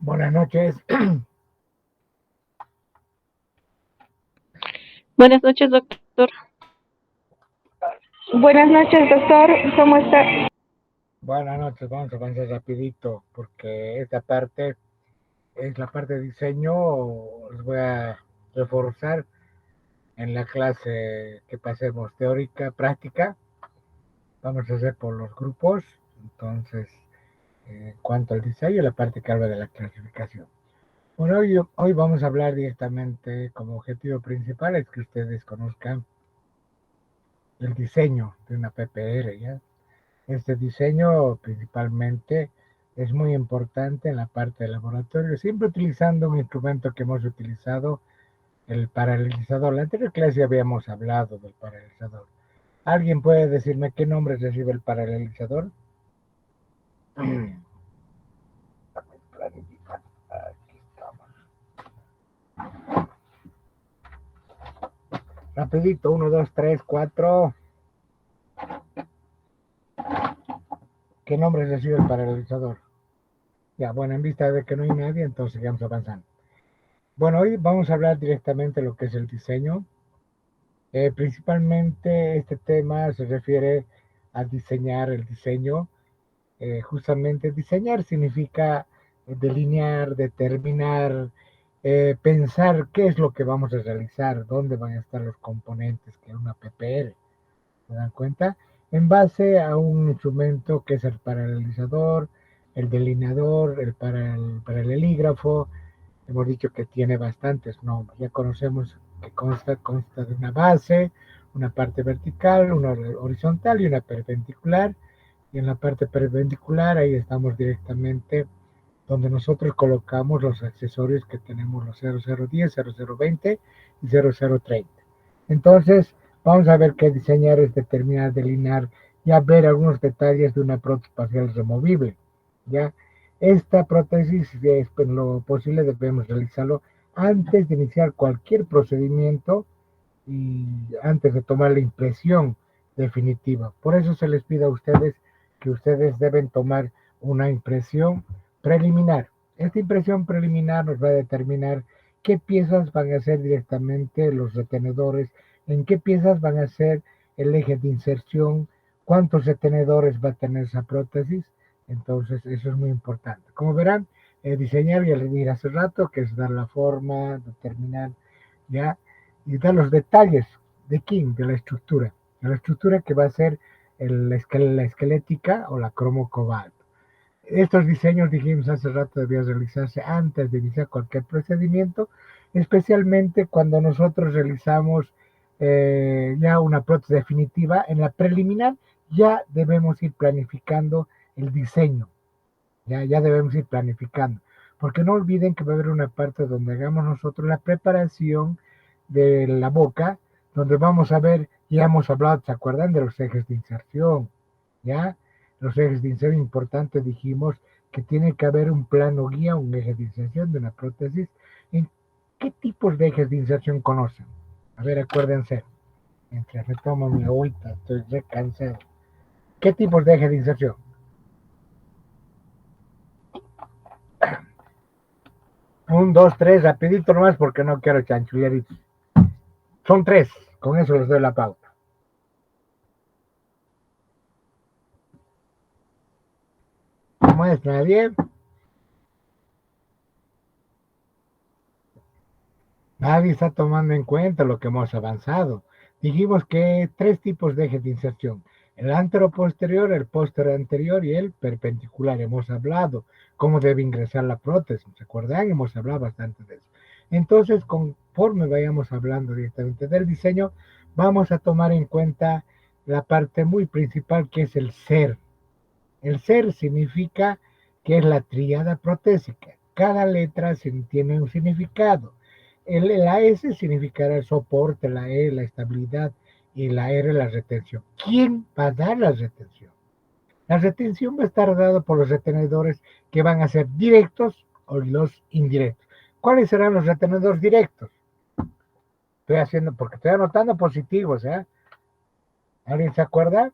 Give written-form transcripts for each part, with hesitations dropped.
Buenas noches. Buenas noches, doctor. Buenas noches, doctor. ¿Cómo está? Buenas noches. Vamos a avanzar rapidito porque esta parte es la parte de diseño. Os voy a reforzar en la clase que pasemos teórica, práctica. Vamos a hacer por los grupos. Entonces, en cuanto al diseño, la parte que habla de la clasificación. Bueno, hoy vamos a hablar directamente como objetivo principal es que ustedes conozcan el diseño de una PPR, ¿ya? Este diseño principalmente es muy importante en la parte de laboratorio, siempre utilizando un instrumento que hemos utilizado, el paralelizador. La anterior clase habíamos hablado del paralelizador. ¿Alguien puede decirme qué nombre recibe el paralelizador? Aquí estamos. Rapidito, 1, 2, 3, 4. ¿Qué nombre recibe el paralelizador? Ya, bueno, en vista de que no hay nadie, entonces sigamos avanzando. Bueno, hoy vamos a hablar directamente de lo que es el diseño. Principalmente este tema se refiere a diseñar el diseño. Justamente diseñar significa delinear, determinar, pensar qué es lo que vamos a realizar, dónde van a estar los componentes que es una PPR. ¿Se dan cuenta? En base a un instrumento que es el paralelizador, el delineador, el paralelígrafo. Hemos dicho que tiene bastantes nombres. Ya conocemos que consta de una base, una parte vertical, una horizontal y una perpendicular. Y en la parte perpendicular ahí estamos directamente donde nosotros colocamos los accesorios que tenemos, los 0010, 0020 y 0030. Entonces, vamos a ver que diseñar es determinar, delinear, ya ver algunos detalles de una prótesis facial removible. ¿Ya? Esta prótesis, es en lo posible, debemos realizarlo antes de iniciar cualquier procedimiento y antes de tomar la impresión definitiva. Por eso se les pide a ustedes que ustedes deben tomar una impresión preliminar. Esta impresión preliminar nos va a determinar qué piezas van a ser directamente los retenedores, en qué piezas van a ser el eje de inserción, cuántos retenedores va a tener esa prótesis. Entonces, eso es muy importante. Como verán, diseñar, ya les dije hace rato, que es dar la forma, determinar, ya, y dar los detalles de quién, de la estructura que va a ser la esquelética o la cromo cobalt. Estos diseños, dijimos hace rato, debían realizarse antes de iniciar cualquier procedimiento, especialmente cuando nosotros realizamos ya una prótesis definitiva. En la preliminar ya debemos ir planificando el diseño, ya debemos ir planificando, porque no olviden que va a haber una parte donde hagamos nosotros la preparación de la boca, donde vamos a ver, ya hemos hablado, ¿se acuerdan de los ejes de inserción? ¿Ya? Los ejes de inserción importantes dijimos que tiene que haber un plano guía, un eje de inserción de una prótesis. ¿En qué tipos de ejes de inserción conocen? A ver, acuérdense, mientras retomo mi agüita, estoy recansado. ¿Qué tipos de ejes de inserción? Un, dos, tres, rapidito nomás porque no quiero chanchulleritos. Son tres, con eso les doy la pauta. ¿Cómo es? ¿Nadie? Nadie está tomando en cuenta lo que hemos avanzado. Dijimos que tres tipos de ejes de inserción. El anteroposterior, el posterior anterior y el perpendicular. Hemos hablado cómo debe ingresar la prótesis. ¿Se acuerdan? Hemos hablado bastante de eso. Entonces, conforme vayamos hablando directamente del diseño, vamos a tomar en cuenta la parte muy principal que es el ser. El ser significa que es la tríada protésica. Cada letra tiene un significado. La S significará el soporte, la E la estabilidad y la R la retención. ¿Quién va a dar la retención? La retención va a estar dada por los retenedores que van a ser directos o los indirectos. ¿Cuáles serán los retenedores directos? Estoy haciendo, porque estoy anotando positivos, ¿eh? ¿Alguien se acuerda?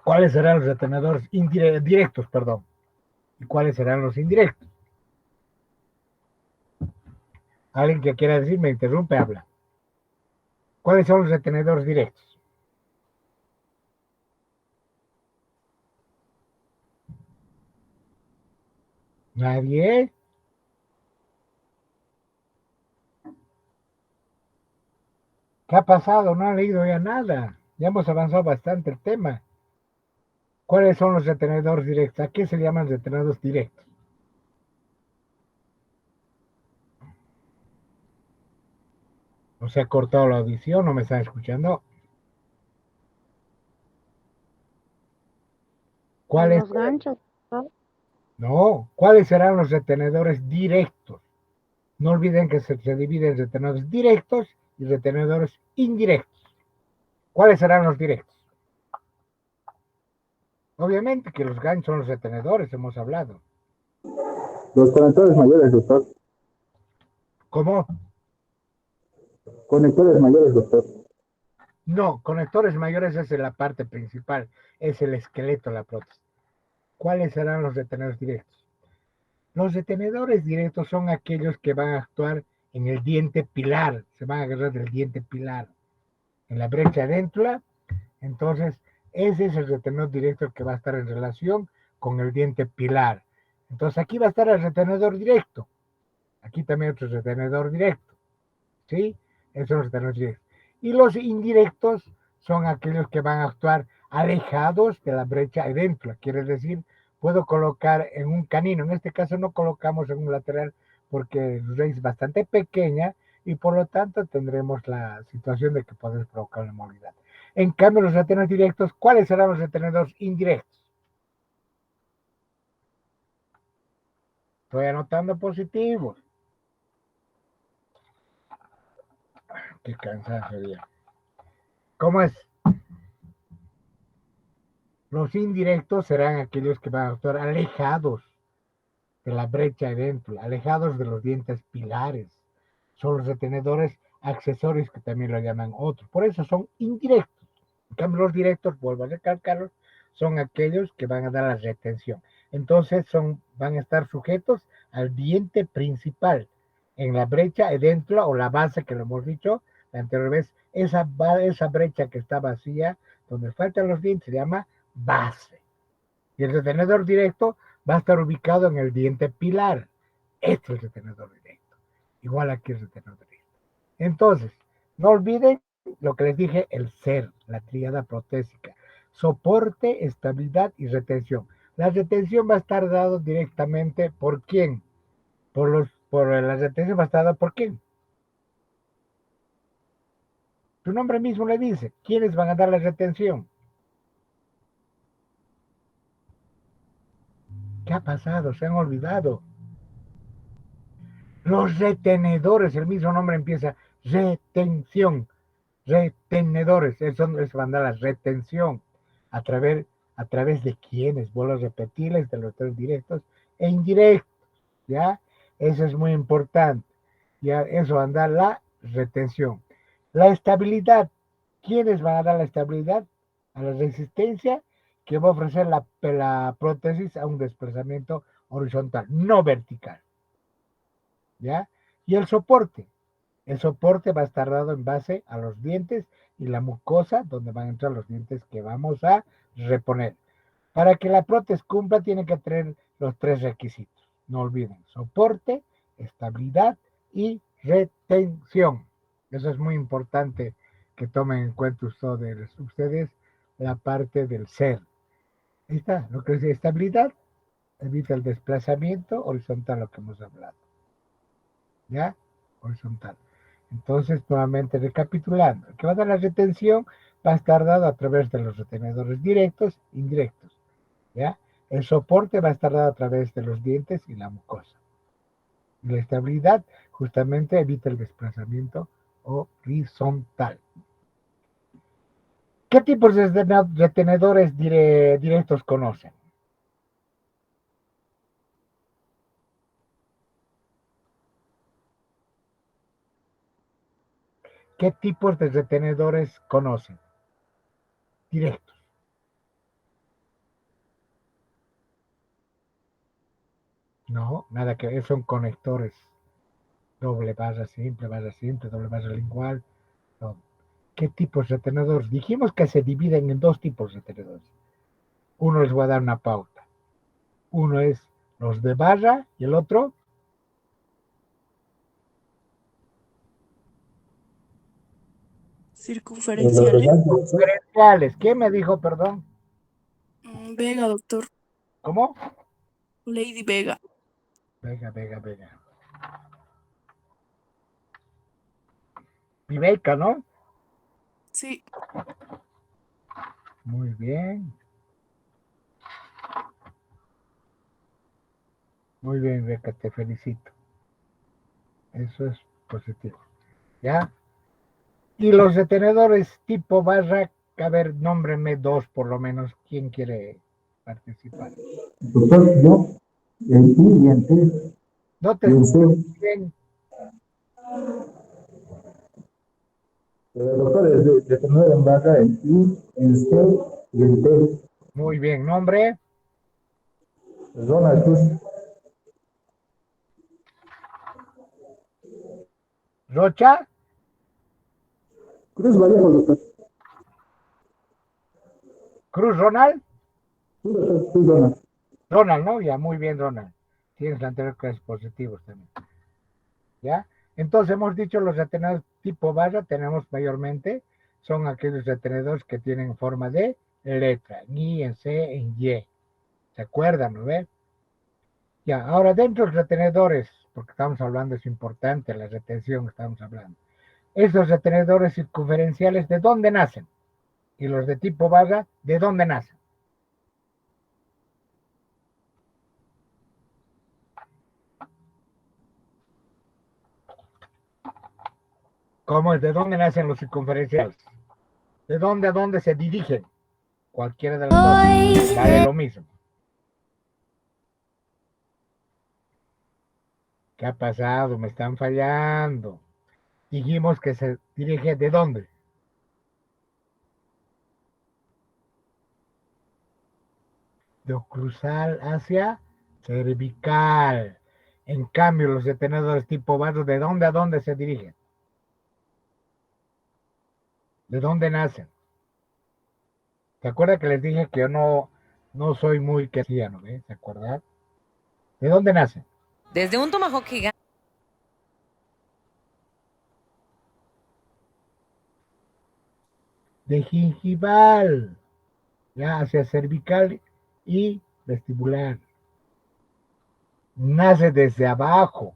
¿Cuáles serán los retenedores directos, perdón? ¿Y cuáles serán los indirectos? Alguien que quiera decir, me interrumpe, habla. ¿Cuáles son los retenedores directos? ¿Nadie? ¿Qué ha pasado? No han leído ya nada. Ya hemos avanzado bastante el tema. ¿Cuáles son los retenedores directos? ¿A qué se llaman retenedores directos? ¿No se ha cortado la audición? ¿No me están escuchando? ¿Cuáles? Los ganchos, doctor. No. ¿Cuáles serán los retenedores directos? No olviden que se dividen en retenedores directos y retenedores indirectos. ¿Cuáles serán los directos? Obviamente que los ganchos son los retenedores, hemos hablado. Los conectores mayores, doctor. ¿Cómo? Conectores mayores, doctor. No, conectores mayores es la parte principal, es el esqueleto, la prótesis. ¿Cuáles serán los retenedores directos? Los retenedores directos son aquellos que van a actuar en el diente pilar, se van a agarrar del diente pilar, en la brecha adentro. Entonces, ese es el retenedor directo que va a estar en relación con el diente pilar. Entonces, aquí va a estar el retenedor directo. Aquí también otro retenedor directo. ¿Sí? Esos son los retenedores directos. Y los indirectos son aquellos que van a actuar alejados de la brecha adentro. Quiere decir, puedo colocar en un canino. En este caso no colocamos en un lateral porque la raíz es bastante pequeña y por lo tanto tendremos la situación de que podemos provocar una movilidad. En cambio, los retenedores directos, ¿cuáles serán los retenedores indirectos? Estoy anotando positivos. Qué cansancio ya. ¿Cómo es? Los indirectos serán aquellos que van a actuar alejados de la brecha adentro, alejados de los dientes pilares. Son los retenedores accesorios que también lo llaman otros. Por eso son indirectos. En cambio, los directos, vuelvo a recalcarlos, son aquellos que van a dar la retención. Entonces van a estar sujetos al diente principal. En la brecha adentro o la base que lo hemos dicho la anterior vez, esa brecha que está vacía, donde faltan los dientes, se llama base. Y el retenedor directo va a estar ubicado en el diente pilar. Este es el retenedor directo. Igual aquí el retenedor directo. Entonces, no olviden lo que les dije, el ser, la tríada protésica. Soporte, estabilidad y retención. La retención va a estar dado directamente por quién. Por la retención va a estar dada por quién. Tu nombre mismo le dice, ¿quiénes van a dar la retención? ¿Qué ha pasado? Se han olvidado. Los retenedores, el mismo nombre empieza, retención, retenedores, eso van a dar la retención. ¿A través, a través de quiénes? Vuelvo a repetirles, de los tres directos e indirectos, ¿ya? Eso es muy importante, ¿ya? Eso va a dar la retención. La estabilidad, ¿quiénes van a dar la estabilidad? A la resistencia que va a ofrecer la prótesis a un desplazamiento horizontal, no vertical. ¿Ya? Y el soporte va a estar dado en base a los dientes y la mucosa, donde van a entrar los dientes que vamos a reponer. Para que la prótesis cumpla, tiene que tener los tres requisitos. No olviden, soporte, estabilidad y retención. Eso es muy importante que tomen en cuenta ustedes la parte del ser. Ahí está, lo que es estabilidad, evita el desplazamiento horizontal, lo que hemos hablado. ¿Ya? Horizontal. Entonces, nuevamente recapitulando, el que va a dar la retención va a estar dado a través de los retenedores directos, indirectos, ¿ya? El soporte va a estar dado a través de los dientes y la mucosa. Y la estabilidad justamente evita el desplazamiento horizontal. ¿Qué tipos de retenedores directos conocen? ¿Qué tipos de retenedores conocen? Directos. No, nada que ver, son conectores. Barra simple, doble barra lingual. No. ¿Qué tipos de tenedores? Dijimos que se dividen en dos tipos de tenedores. Uno les voy a dar una pauta. Uno es los de barra y el otro, Los Circunferenciales. demás, doctor, diferenciales. ¿Qué me dijo, perdón? Vega, doctor. ¿Cómo? Lady Vega. Vega. Viveca, ¿no? Sí. Muy bien. Muy bien, Beca, te felicito. Eso es positivo. ¿Ya? Y los detenedores tipo barra, a ver, nómbrenme dos por lo menos. ¿Quién quiere participar? doctor, yo, en I y en T, No te y en escucho C. bien. Doctor, de tener en barra en I, en C y en T. Muy bien. Nombre, Ronald Cruz. Rocha, Cruz Vallejo, doctor. Cruz Ronald. Sí, doctor, Cruz Ronald. Ronald, ¿no? Ya, muy bien, Ronald. Tienes la anterior clase positivos también. ¿Ya? Entonces hemos dicho los retenedores tipo barra, tenemos mayormente, son aquellos retenedores que tienen forma de letra, en I, en C, en Y. ¿Se acuerdan, no ve? Ya, ahora dentro de los retenedores, porque estamos hablando, es importante la retención que estamos hablando. Esos retenedores circunferenciales, ¿de dónde nacen? Y los de tipo barra, ¿de dónde nacen? ¿Cómo es? ¿De dónde nacen los circunferenciales? ¿De dónde a dónde se dirigen? Cualquiera de las dos. Vale lo mismo. ¿Qué ha pasado? Me están fallando. Dijimos que se dirige ¿de dónde? De oclusal hacia cervical. En cambio, los detenedores tipo barro, ¿de dónde a dónde se dirigen? ¿De dónde nacen? ¿Se acuerda que les dije que yo no soy muy cristiano, ¿ve? ¿Se acuerda? ¿De dónde nacen? Desde un tomahawk gigante. De gingival, ya hacia cervical y vestibular. Nace desde abajo.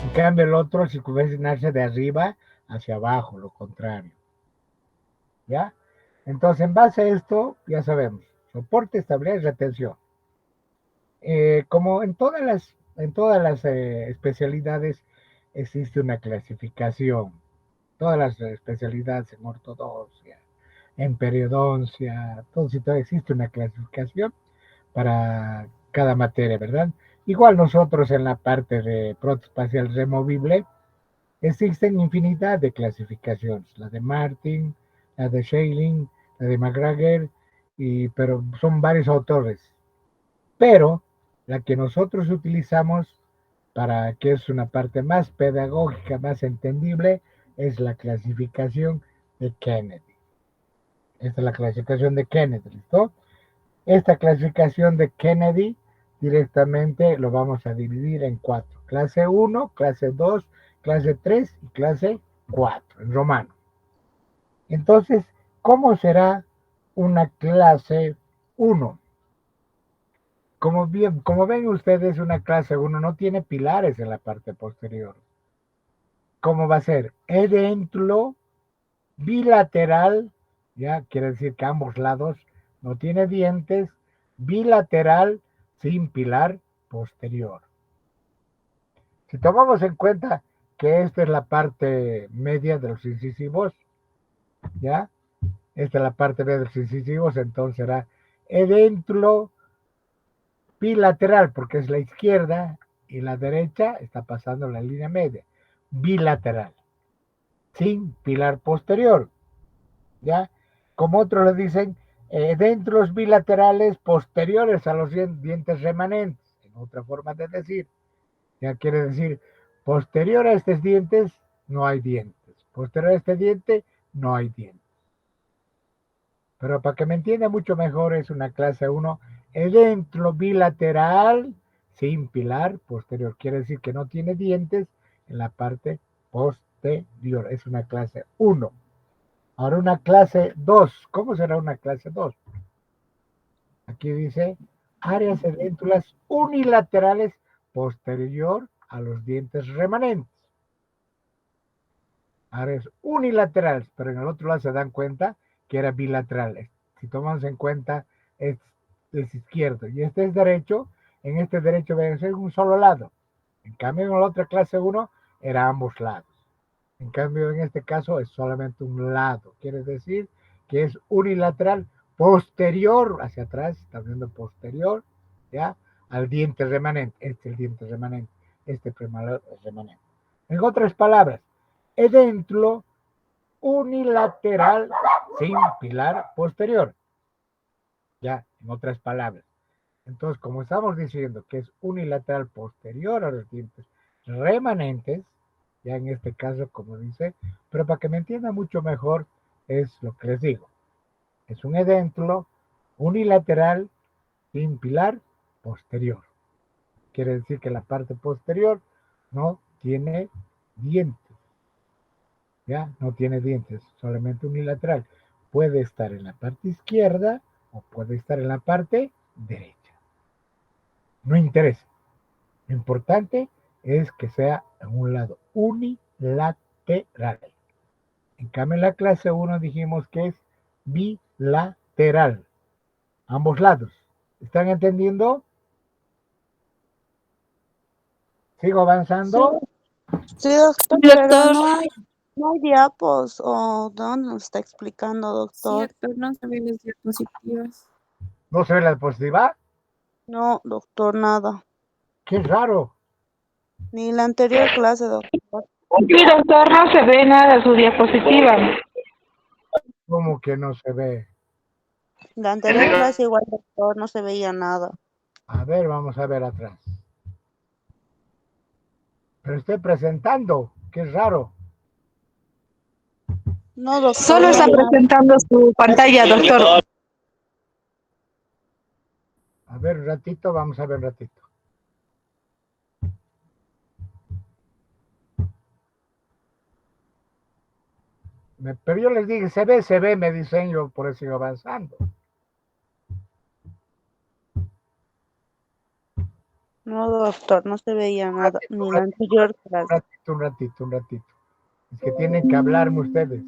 En cambio, el otro circunferencia nace de arriba hacia abajo, lo contrario. ¿Ya? Entonces, en base a esto, ya sabemos, soporte, estabilidad y retención. Como en todas las especialidades existe una clasificación. Todas las especialidades en ortodoncia, en periodoncia, todo existe una clasificación para cada materia, ¿verdad? Igual nosotros en la parte de prótesis facial removible, existen infinidad de clasificaciones, la de Martin, la de Scheiling, la de McGregor, pero son varios autores. Pero la que nosotros utilizamos para que es una parte más pedagógica, más entendible, es la clasificación de Kennedy. Esta es la clasificación de Kennedy, ¿listo? Esta clasificación de Kennedy directamente lo vamos a dividir en cuatro. Clase 1, clase 2, clase 3 y clase 4 en romano. Entonces, ¿cómo será una clase 1? Como ven ustedes, una clase 1 no tiene pilares en la parte posterior. ¿Cómo va a ser? Edéntulo bilateral, ya quiere decir que ambos lados no tiene dientes, bilateral sin pilar posterior. Si tomamos en cuenta que esta es la parte media de los incisivos, ¿ya? Esta es la parte media de los incisivos, entonces será edéntulo bilateral, porque es la izquierda y la derecha está pasando la línea media. Bilateral, sin pilar posterior, ¿ya? Como otros le dicen, dentros bilaterales posteriores a los dientes remanentes, en otra forma de decir. Ya quiere decir, posterior a estos dientes no hay dientes. Posterior a este diente no hay dientes. Pero para que me entienda mucho mejor es una clase 1, edentlo bilateral sin pilar posterior. Quiere decir que no tiene dientes en la parte posterior. Es una clase 1. Ahora una clase 2. ¿Cómo será una clase 2? Aquí dice áreas edéntulas unilaterales posterior a los dientes remanentes. Áreas unilaterales, pero en el otro lado se dan cuenta que era bilateral. Si tomamos en cuenta, es izquierdo y este es derecho. En este derecho debe ser un solo lado. En cambio, en la otra clase 1 era ambos lados. En cambio, en este caso es solamente un lado. Quiere decir que es unilateral posterior hacia atrás, está viendo posterior, ¿ya? Al diente remanente. Este es el diente remanente. Este premolar es remanente. En otras palabras, edentlo unilateral sin pilar posterior. Ya, en otras palabras. Entonces, como estamos diciendo que es unilateral posterior a los dientes remanentes, ya en este caso, como dice, pero para que me entienda mucho mejor, es lo que les digo. Es un edentlo unilateral sin pilar posterior. Quiere decir que la parte posterior no tiene dientes. Ya, no tiene dientes, solamente unilateral. Puede estar en la parte izquierda o puede estar en la parte derecha. No interesa. Lo importante es que sea en un lado unilateral. En cambio, en la clase 1 dijimos que es bilateral. Ambos lados. ¿Están entendiendo? ¿Sigo avanzando? Sí, doctor, Sí, pero doctor. no hay diapos. ¿O dónde nos está explicando, Sí, doctor? doctor, no se ven las diapositivas. ¿No se ve la diapositiva? No, doctor, nada. Qué raro. Ni la anterior clase, doctor. Sí, doctor, no se ve nada su diapositiva. ¿Cómo que no se ve? La anterior clase igual, doctor, no se veía nada. A ver, vamos a ver atrás. Pero estoy presentando. Qué raro. No, doctor. Solo está presentando su pantalla, doctor. A ver un ratito, vamos a ver un ratito. Pero yo les dije, se ve, me dicen yo, por eso sigo avanzando. No, doctor, no se veía nada. Ni la anterior clase. Un ratito. Es que tienen que hablarme ustedes.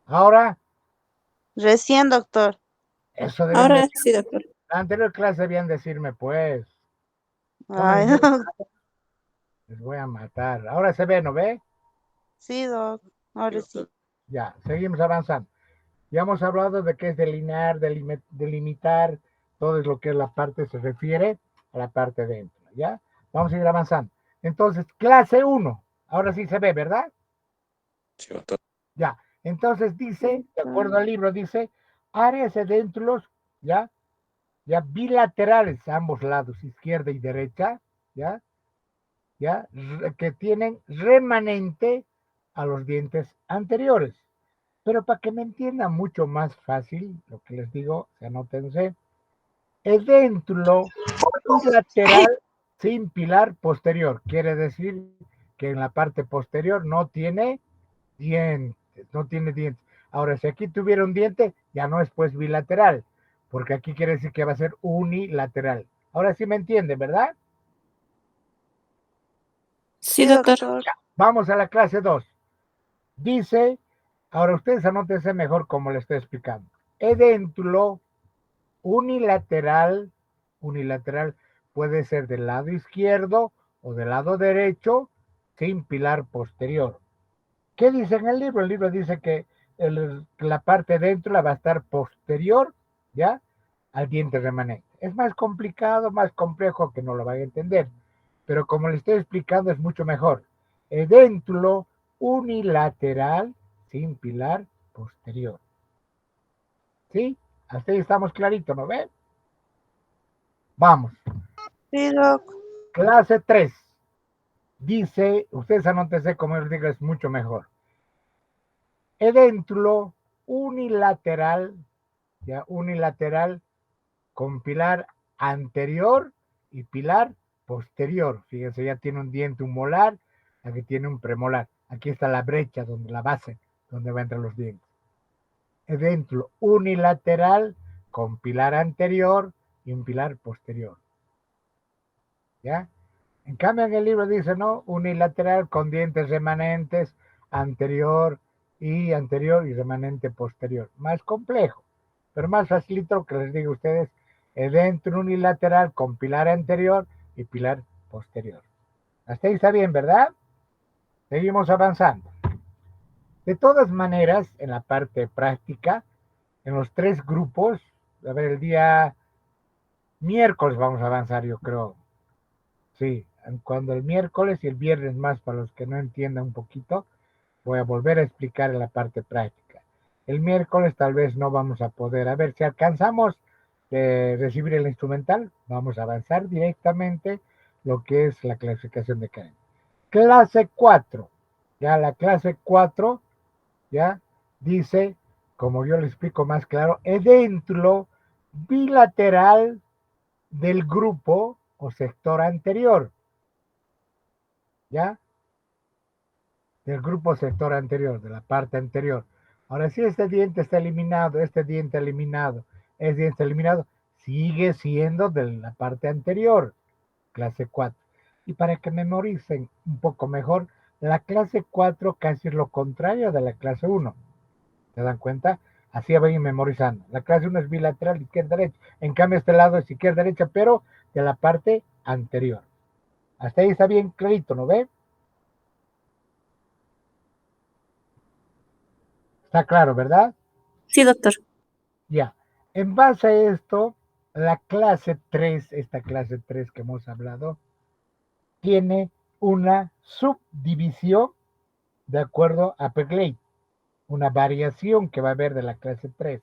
Ahora, Recién, doctor. eso deben Ahora decir. sí, doctor. La anterior clase debían decirme, pues. No me Ay, digan, les voy a matar. Ahora se ve, ¿no ve? sí, doc. Ahora sí. Ya, seguimos avanzando. Ya hemos hablado de qué es delinear, delimitar, todo lo que es la parte se refiere a la parte dentro, ¿ya? Vamos a ir avanzando. Entonces, clase 1. Ahora sí se ve, ¿verdad? Sí, doctor. Ya. Entonces dice, de acuerdo al libro, dice áreas edéntulos, ¿ya? Ya bilaterales a ambos lados, izquierda y derecha, ¿ya? ¿Ya? Que tienen remanente a los dientes anteriores. Pero para que me entienda mucho más fácil, lo que les digo, anótense, edéntulo bilateral sin pilar posterior. Quiere decir que en la parte posterior no tiene dientes, no tiene dientes. Ahora, si aquí tuviera un diente, ya no es pues bilateral, porque aquí quiere decir que va a ser unilateral. Ahora sí me entienden, ¿verdad? Sí, doctor. Vamos a la clase 2. Dice, ahora ustedes anótense mejor como les estoy explicando. Edéntulo unilateral puede ser del lado izquierdo o del lado derecho sin pilar posterior. ¿Qué dice en el libro? El libro dice que la parte dentro la va a estar posterior, ¿ya? Al diente remanente. Es más complicado, más complejo que no lo vaya a entender, pero como le estoy explicando es mucho mejor. Edéntulo unilateral sin pilar posterior. ¿Sí? Hasta ahí estamos clarito, ¿no ven? Vamos. Sí, Doc. Clase 3. Dice, ustedes anótense como yo les digo, es mucho mejor. Edéntulo unilateral, ya unilateral, con pilar anterior y pilar posterior. Fíjense, ya tiene un diente, un molar, aquí tiene un premolar. Aquí está la brecha, donde la base, donde va entre los dientes. Edéntulo unilateral con pilar anterior y un pilar posterior. ¿Ya? En cambio, en el libro dice, ¿no? Unilateral con dientes remanentes, anterior y remanente posterior. Más complejo, pero más facilito lo que les digo a ustedes, edéntulo unilateral con pilar anterior y pilar posterior. Hasta ahí está bien, ¿verdad? Seguimos avanzando. De todas maneras, en la parte práctica, en los 3 grupos, a ver, el día miércoles vamos a avanzar, yo creo. Sí, cuando el miércoles y el viernes más, para los que no entiendan un poquito, voy a volver a explicar en la parte práctica. El miércoles tal vez no vamos a poder, a ver si alcanzamos recibir el instrumental, vamos a avanzar directamente lo que es la clasificación de cadena. Clase 4, ya la clase 4, ya dice, como yo le explico más claro, edéntulo bilateral del grupo o sector anterior, ¿ya? Del grupo sector anterior, de la parte anterior. Ahora, si este diente está eliminado, este diente eliminado, este diente eliminado, sigue siendo de la parte anterior, clase 4. Y para que memoricen un poco mejor, la clase 4 casi es lo contrario de la clase 1. ¿Se dan cuenta? Así van memorizando. La clase 1 es bilateral, izquierda-derecha. En cambio, este lado es izquierda-derecha, pero de la parte anterior. Hasta ahí está bien clarito, ¿no ve? Está claro, ¿verdad? Sí, doctor. Ya. En base a esto, la clase 3, esta clase 3 que hemos hablado, tiene una subdivisión de acuerdo a Peckley, una variación que va a haber de la clase 3.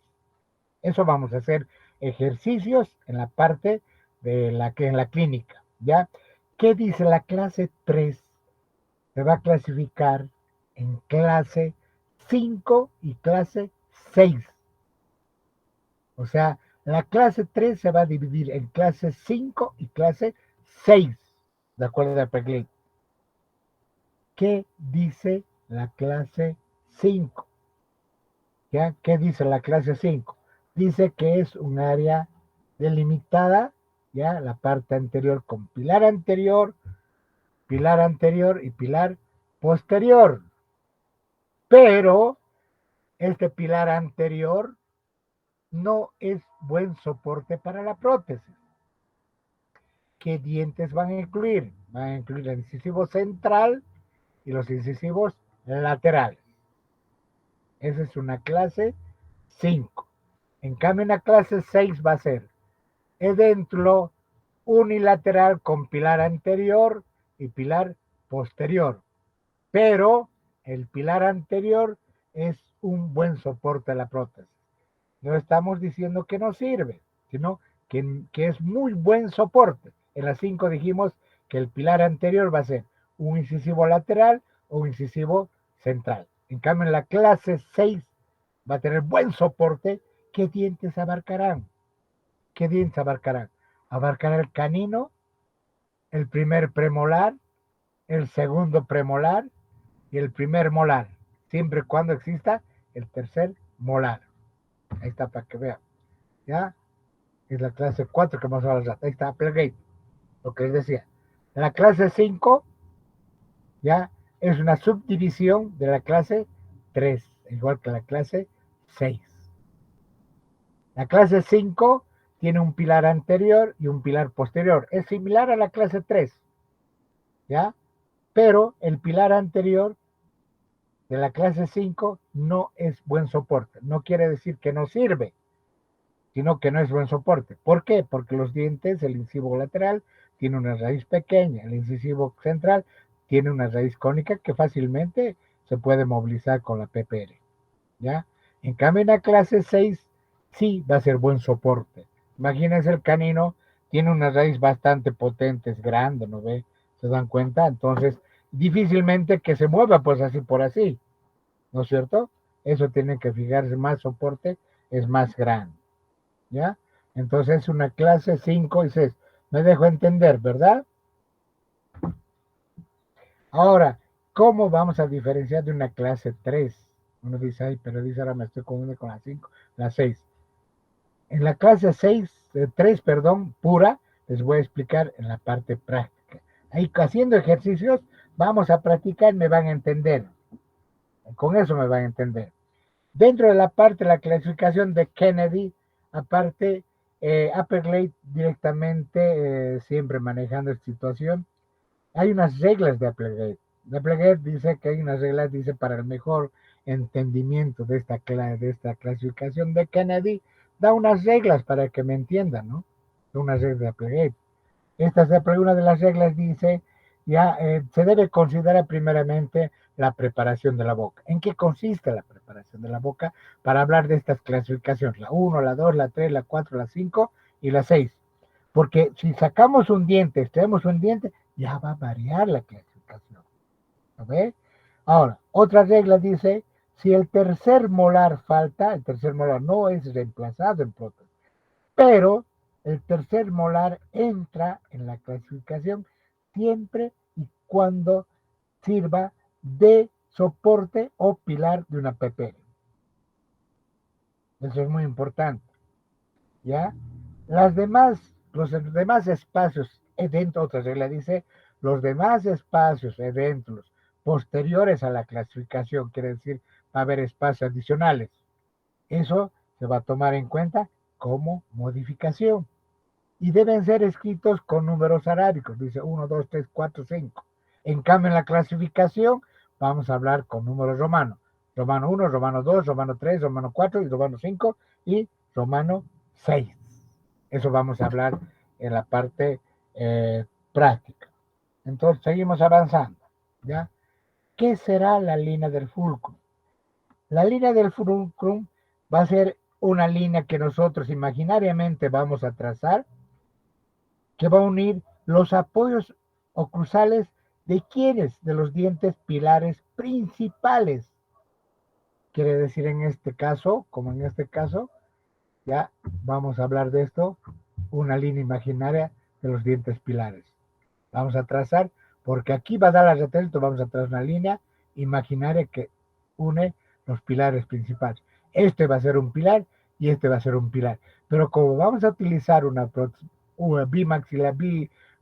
Eso vamos a hacer ejercicios en la parte de la que en la clínica, ¿ya? ¿Qué dice la clase 3? Se va a clasificar en clase 5 y clase 6. O sea, la clase 3 se va a dividir en clase 5 y clase 6, de acuerdo a Peckley. ¿Qué dice la clase 5? ¿Ya? ¿Qué dice la clase 5? Dice que es un área delimitada, ya la parte anterior con pilar anterior y pilar posterior. Pero este pilar anterior no es buen soporte para la prótesis. ¿Qué dientes van a incluir? Van a incluir el incisivo central y los incisivos laterales. Esa es una clase 5. En cambio, una clase 6 va a ser edéntulo unilateral con pilar anterior y pilar posterior. Pero el pilar anterior es un buen soporte a la prótesis. No estamos diciendo que no sirve, sino que es muy buen soporte. En la 5 dijimos que el pilar anterior va a ser un incisivo lateral o un incisivo central. En cambio, en la clase 6 va a tener buen soporte. ¿Qué dientes abarcarán? ¿Qué dientes abarcarán? Abarcará el canino, el primer premolar, el segundo premolar y el primer molar, siempre y cuando exista el tercer molar. Ahí está para que vean. ¿Ya? Es la clase 4 que vamos a hablar. Ahí está Applegate, lo que les decía. La clase 5 ya es una subdivisión de la clase 3, igual que la clase 6. La clase 5 tiene un pilar anterior y un pilar posterior. Es similar a la clase 3, ¿ya? Pero el pilar anterior de la clase 5 no es buen soporte. No quiere decir que no sirve, sino que no es buen soporte. ¿Por qué? Porque los dientes, el incisivo lateral tiene una raíz pequeña, el incisivo central tiene una raíz cónica que fácilmente se puede movilizar con la PPR, ¿ya? En cambio, en la clase 6 sí va a ser buen soporte. Imagínense el canino, tiene una raíz bastante potente, es grande, ¿no ve? ¿Se dan cuenta? Entonces, difícilmente que se mueva pues así por así, ¿no es cierto? Eso tiene que fijarse, más soporte es más grande, ¿ya? Entonces es una clase 5 y 6. Me dejo entender, ¿verdad? Ahora, ¿cómo vamos a diferenciar de una clase 3? Uno dice, ay, pero dice ahora me estoy confundiendo con la 5, la 6. En la clase 6, 3, perdón, pura, les voy a explicar en la parte práctica. Ahí haciendo ejercicios, vamos a practicar y me van a entender. Con eso me van a entender. Dentro de la parte de la clasificación de Kennedy, aparte, Upperglade directamente, siempre manejando esta situación, hay unas reglas de Applegate. De Applegate dice que hay unas reglas, dice, para el mejor entendimiento de esta clasificación de Kennedy, da unas reglas para que me entiendan, ¿no? Unas reglas de Applegate. Una de las reglas dice, ya se debe considerar primeramente la preparación de la boca. ¿En qué consiste la preparación de la boca? Para hablar de estas clasificaciones, la 1, la 2, la 3, la 4, la 5 y la 6. Porque si sacamos un diente, extraemos un diente, ya va a variar la clasificación. ¿Lo ve? Ahora, otra regla dice, si el tercer molar falta, el tercer molar no es reemplazado en prótesis, pero el tercer molar entra en la clasificación siempre y cuando sirva de soporte o pilar de una PPL. Eso es muy importante. ¿Ya? Los demás espacios dentro, otra regla dice, los demás espacios eventos posteriores a la clasificación, quiere decir, va a haber espacios adicionales. Eso se va a tomar en cuenta como modificación. Y deben ser escritos con números arábicos, dice 1, 2, 3, 4, 5. En cambio, en la clasificación vamos a hablar con números romanos. Romano 1, romano 2, romano 3, romano 4 y romano 5 y romano 6. Eso vamos a hablar en la parte práctica. Entonces, seguimos avanzando. ¿Ya? ¿Qué será la línea del fulcrum? La línea del fulcrum va a ser una línea que nosotros imaginariamente vamos a trazar, que va a unir los apoyos oclusales de quienes, de los dientes pilares principales. Quiere decir en este caso, como en este caso, ya vamos a hablar de esto, una línea imaginaria de los dientes pilares. Vamos a trazar, porque aquí va a dar la retención, vamos a trazar una línea imaginaria que une los pilares principales. Este va a ser un pilar y este va a ser un pilar. Pero como vamos a utilizar una bimaxilar,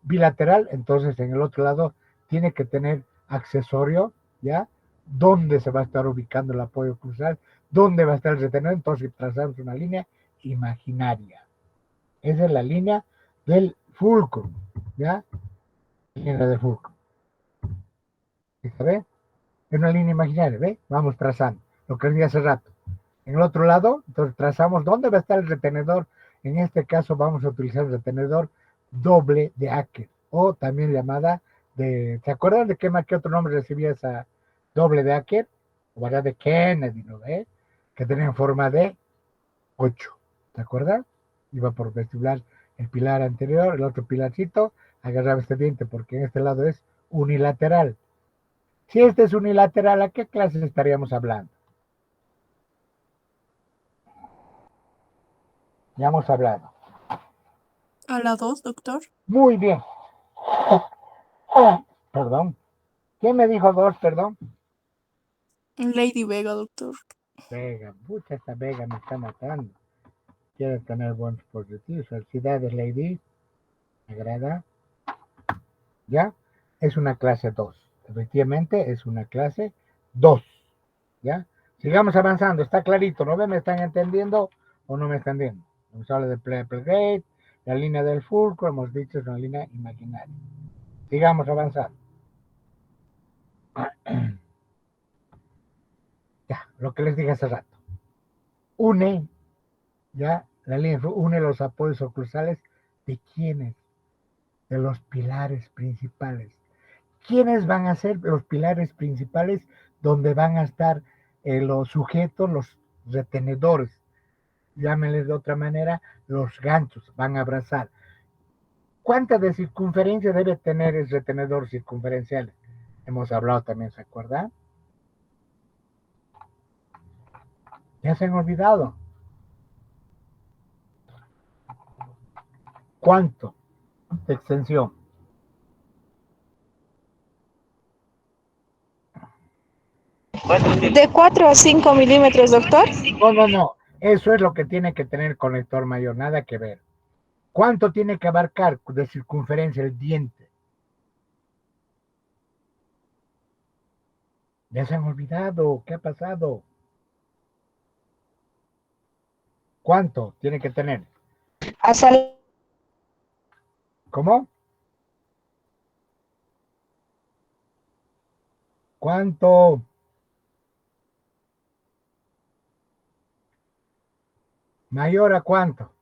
bilateral, entonces en el otro lado tiene que tener accesorio, ¿ya? Dónde se va a estar ubicando el apoyo cruzal, dónde va a estar el retenedor, entonces trazamos una línea imaginaria. Esa es la línea del fulcrum, ¿ya? Línea de fulcrum. ¿Ve? Es una línea imaginaria, ¿ve? Vamos trazando, lo que dije hace rato. En el otro lado, entonces trazamos dónde va a estar el retenedor. En este caso vamos a utilizar el retenedor doble de Acker, o también llamada de, ¿se acuerdan de qué otro nombre recibía esa doble de Acker? O era de Kennedy, ¿no ve? Que tenía forma de 8, ¿se acuerdan? Iba por vestibular el pilar anterior, el otro pilarcito, agarraba este diente porque en este lado es unilateral. Si este es unilateral, ¿a qué clases estaríamos hablando? Ya hemos hablado. A la 2, doctor. Muy bien. Perdón. ¿Quién me dijo 2, perdón? Lady Vega, doctor. Vega, pucha, esta Vega me está matando. Quiero tener buenos positivos. Felicidades, Lady. Me agrada. ¿Ya? Es una clase 2. Efectivamente, es una clase 2. ¿Ya? Sigamos avanzando. Está clarito, ¿no ven? ¿Me están entendiendo o no me están entendiendo? Vamos a hablar de Applegate, la línea del fulcro, hemos dicho, es una línea imaginaria. Sigamos avanzando. Ya, lo que les dije hace rato. Une, ya, la línea une los apoyos oclusales de quiénes, de los pilares principales. ¿Quiénes van a ser los pilares principales donde van a estar los sujetos, los retenedores? llámenles de otra manera, los ganchos van a abrazar. ¿Cuánta de circunferencia debe tener el retenedor circunferencial? Hemos hablado también, ¿se acuerdan? Ya se han olvidado. ¿Cuánto de extensión? De 4 a 5 milímetros, doctor. No. Eso es lo que tiene que tener el conector mayor, nada que ver. ¿Cuánto tiene que abarcar de circunferencia el diente? Ya se han olvidado. ¿Qué ha pasado? ¿Cuánto tiene que tener? Hasta ¿Cómo? ¿Cuánto? ¿Mayor a cuánto?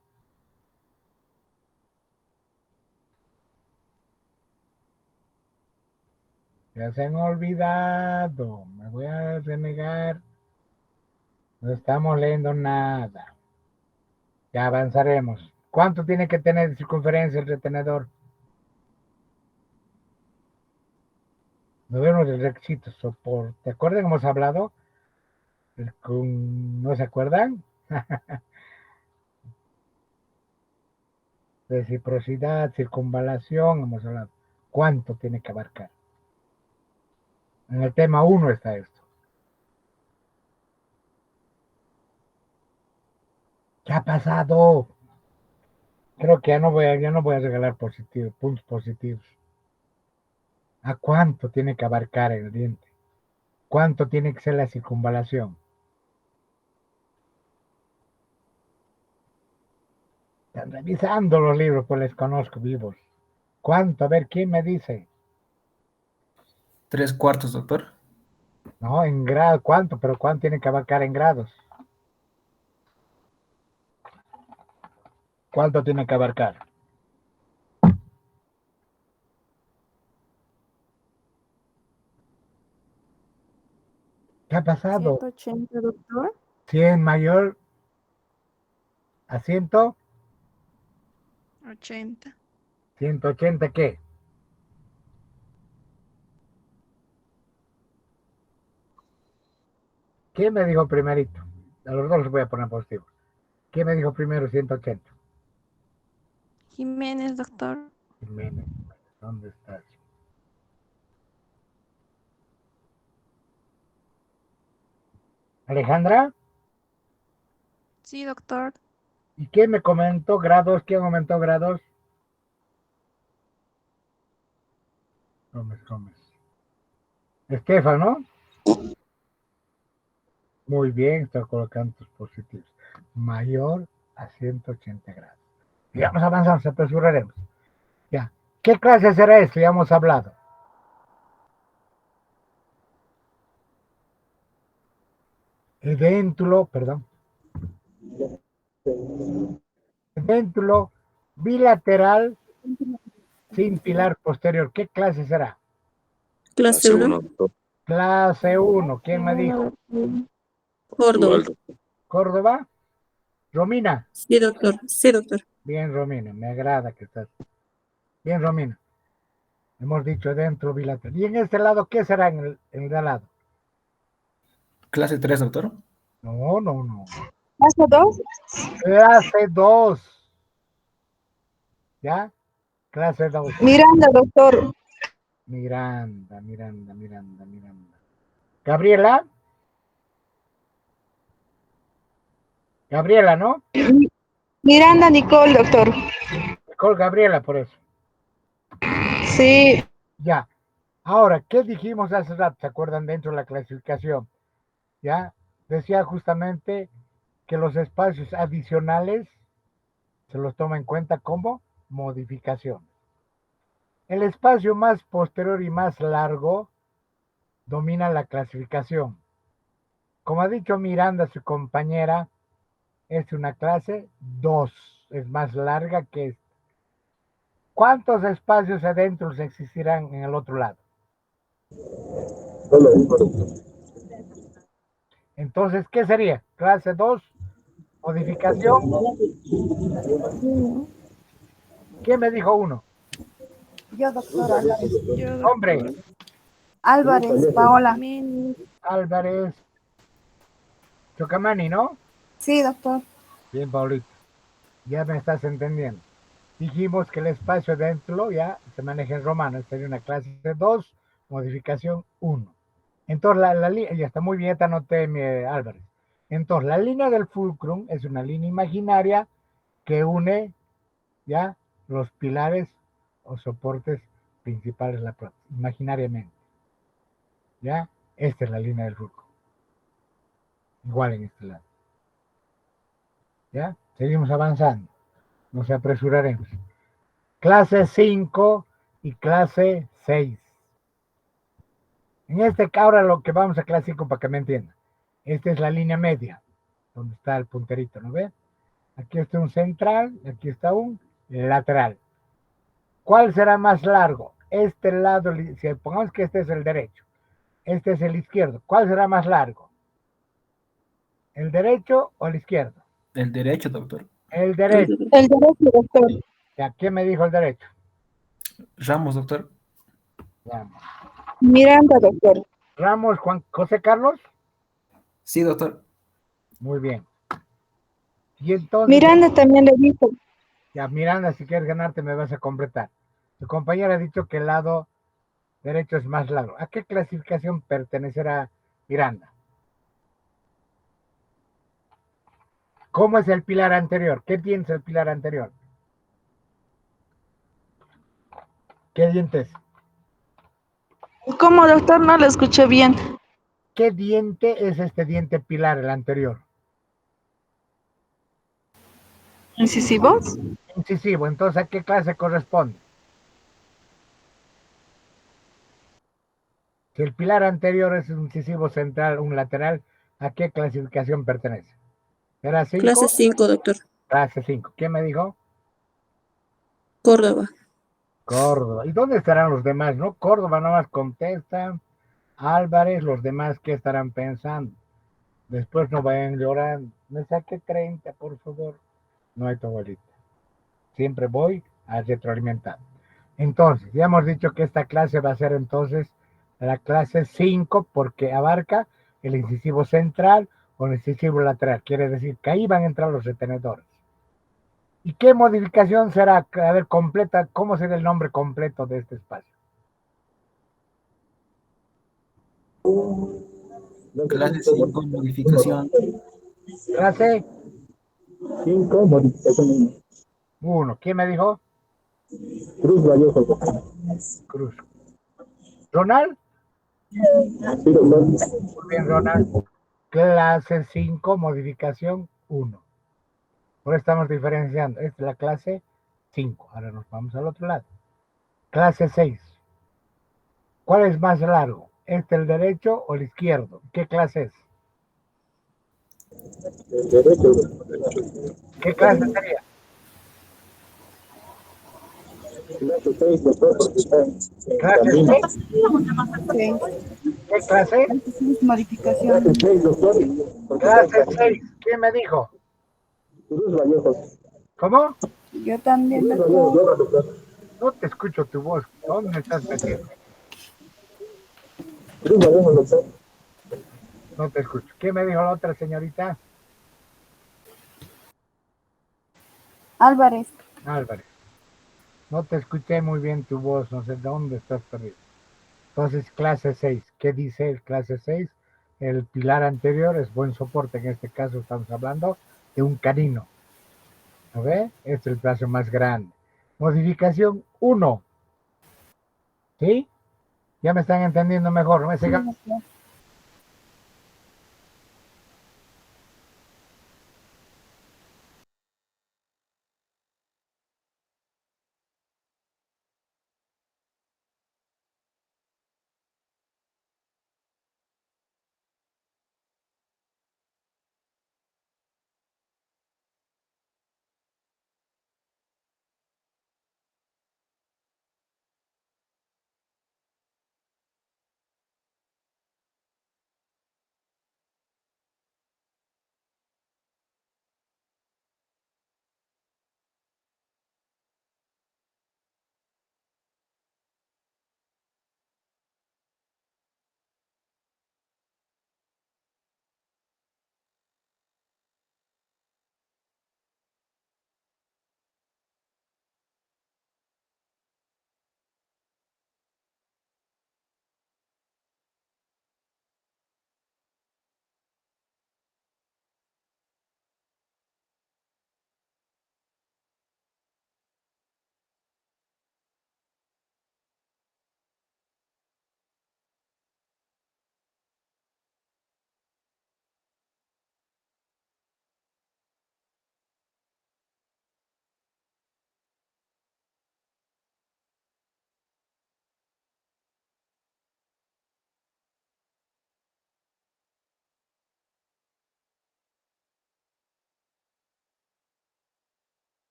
Ya se han olvidado. Me voy a renegar. No estamos leyendo nada. Ya avanzaremos. ¿Cuánto tiene que tener de circunferencia el retenedor? Nos vemos el requisito soporte. ¿Te acuerdan que hemos hablado? ¿No se acuerdan? Reciprocidad, circunvalación, hemos hablado. ¿Cuánto tiene que abarcar? En el tema 1 está esto. ¿Qué ha pasado? Creo que ya no voy a regalar puntos positivos. ¿A cuánto tiene que abarcar el diente? ¿Cuánto tiene que ser la circunvalación? Están revisando los libros, pues les conozco vivos. ¿Cuánto? A ver, ¿quién me dice? 3/4, doctor. No, en grado, ¿cuánto? Pero ¿cuánto tiene que abarcar en grados? ¿Cuánto tiene que abarcar? ¿Qué ha pasado? 180, doctor. 100 mayor a 100, 80. 180, ¿qué? ¿Quién me dijo primerito? A los dos los voy a poner positivos. ¿Quién me dijo primero 180? Jiménez, doctor. Jiménez, ¿dónde estás? Alejandra, Sí, doctor. ¿y quién me comentó grados? ¿Quién aumentó grados? Gómez. Estefan, ¿no? Muy bien, estoy colocando tus positivos. Mayor a 180 grados. Y vamos avanzando, se apresuraremos. Ya. ¿Qué clase será esto? Ya hemos hablado. Edéntulo, perdón. Edéntulo bilateral sin pilar posterior. ¿Qué clase será? Clase 1, doctor. Clase 1. ¿Quién me dijo? Córdoba. Igual, ¿Córdoba? Romina. Sí, doctor. Sí, doctor. Bien, Romina. Me agrada que estás. Bien, Romina. Hemos dicho dentro bilateral. ¿Y en este lado qué será en el de al lado? Clase 3, doctor. No. ¿Paso 2? Clase 2. ¿Ya? Clase 2. Miranda, doctor. Miranda. Gabriela. Gabriela, ¿no? Miranda Nicole, doctor. Nicole Gabriela, por eso. Sí. Ya. Ahora, ¿qué dijimos hace rato? ¿Se acuerdan dentro de la clasificación? Ya. Decía justamente que los espacios adicionales se los toma en cuenta como modificación. El espacio más posterior y más largo domina la clasificación. Como ha dicho Miranda, su compañera, es una clase 2, es más larga que esta. ¿Cuántos espacios adentros existirán en el otro lado? Entonces, ¿qué sería? ¿Clase 2 Modificación. ¿Quién me dijo uno? Yo, doctor. Yo, Hombre. doctor. Álvarez, Paola. Álvarez. Chocamani, ¿no? Sí, doctor. Bien, Paulito. Ya me estás entendiendo. Dijimos que el espacio dentro ya se maneja en romano. Esta sería una clase 2, modificación 1. Entonces, la línea, ya está muy bien, ya te anoté, Álvarez. Entonces, la línea del fulcrum es una línea imaginaria que une ya los pilares o soportes principales de la prótesis, imaginariamente. ¿Ya? Esta es la línea del fulcrum. Igual en este lado. ¿Ya? Seguimos avanzando. Nos apresuraremos. Clase 5 y clase 6. En este ahora lo que vamos a clase 5 para que me entiendan. Esta es la línea media, donde está el punterito, ¿no ve? Aquí está un central, aquí está un lateral. ¿Cuál será más largo? Este lado, si pongamos que este es el derecho, este es el izquierdo. ¿Cuál será más largo? ¿El derecho o el izquierdo? El derecho, doctor. El derecho. El derecho, doctor. ¿A quién me dijo el derecho? Ramos, doctor. Ramos. Miranda, doctor. Ramos, José Carlos. Sí, doctor. Muy bien. Y entonces, Miranda también le dijo. ya Miranda, si quieres ganarte me vas a completar. Tu compañera ha dicho que el lado derecho es más largo. ¿A qué clasificación pertenecerá Miranda? ¿Cómo es el pilar anterior? ¿Qué diente es el pilar anterior? ¿Qué dientes? ¿Cómo, doctor? No lo escuché bien. ¿Qué diente es este diente pilar, el anterior? ¿Incisivos? Incisivo. Entonces, ¿a qué clase corresponde? Si el pilar anterior es un incisivo central, un lateral, ¿a qué clasificación pertenece? ¿Era Clase 5? 5, doctor. Clase 5. ¿Quién me dijo? Córdoba. Córdoba. ¿Y dónde estarán los demás? ¿No? Córdoba nomás contesta. Álvarez, los demás, ¿qué estarán pensando? Después no vayan llorando. Me saqué 30, por favor. No hay tu abuelita. Siempre voy a retroalimentar. Entonces, ya hemos dicho que esta clase va a ser entonces la clase 5 porque abarca el incisivo central o el incisivo lateral. Quiere decir que ahí van a entrar los retenedores. ¿Y qué modificación será? A ver, completa, ¿cómo será el nombre completo de este espacio? Clase 5, modificación. Clase 5, modificación 1. ¿Quién me dijo? 1. Cruz Vallejo. Cruz. ¿Ronald? Sí, doctor. Muy bien, Ronald. Clase 5, modificación 1. Ahora estamos diferenciando. Esta es la clase 5. Ahora nos vamos al otro lado. Clase 6. ¿Cuál es más largo? ¿Este el derecho o el izquierdo? ¿Qué clase es? Derecho. ¿Qué clase sería? Clase 6, doctor. ¿Clase Camino. 6? ¿Qué clase? Modificación. Clase 6, doctor. Clase 6. ¿Quién me dijo? Cruz Vallejo. ¿Cómo? Yo también, Cruz Vallejo, doctor. No te escucho tu voz. ¿Dónde estás metido? Cruz Vallejo, doctor. No te escucho. ¿Qué me dijo la otra señorita? Álvarez. Álvarez. No te escuché muy bien tu voz. No sé dónde estás perdido. Entonces, clase 6. ¿Qué dice el clase 6? El pilar anterior es buen soporte. En este caso estamos hablando de un canino. ¿No ve? Este es el plazo más grande. Modificación 1. ¿Sí? Ya me están entendiendo mejor. No me sigan.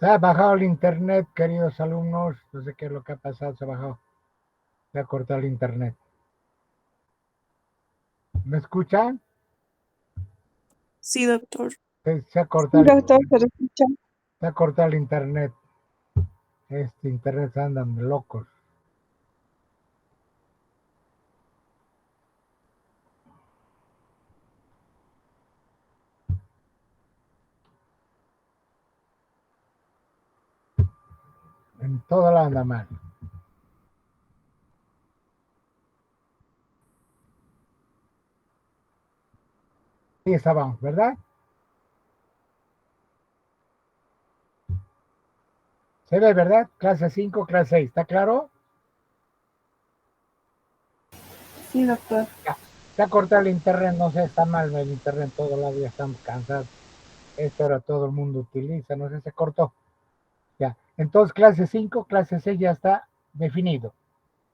Se ha bajado el internet, queridos alumnos. No sé qué es lo que ha pasado, se ha bajado. Se ha cortado el internet. ¿Me escuchan? Sí, doctor. Se ha cortado, Doctor, ¿se escucha? se ha cortado el internet. Este internet andan de locos. En todo lado anda mal. Sí, estábamos, ¿verdad? Se ve, ¿verdad? Clase 5, clase 6. ¿Está claro? Sí, doctor. Ya. Se ha cortado el internet, no sé, está mal el internet, todos los días estamos cansados. Esto ahora todo el mundo utiliza, no sé, se cortó. Ya. Entonces, clase 5, clase 6 ya está definido.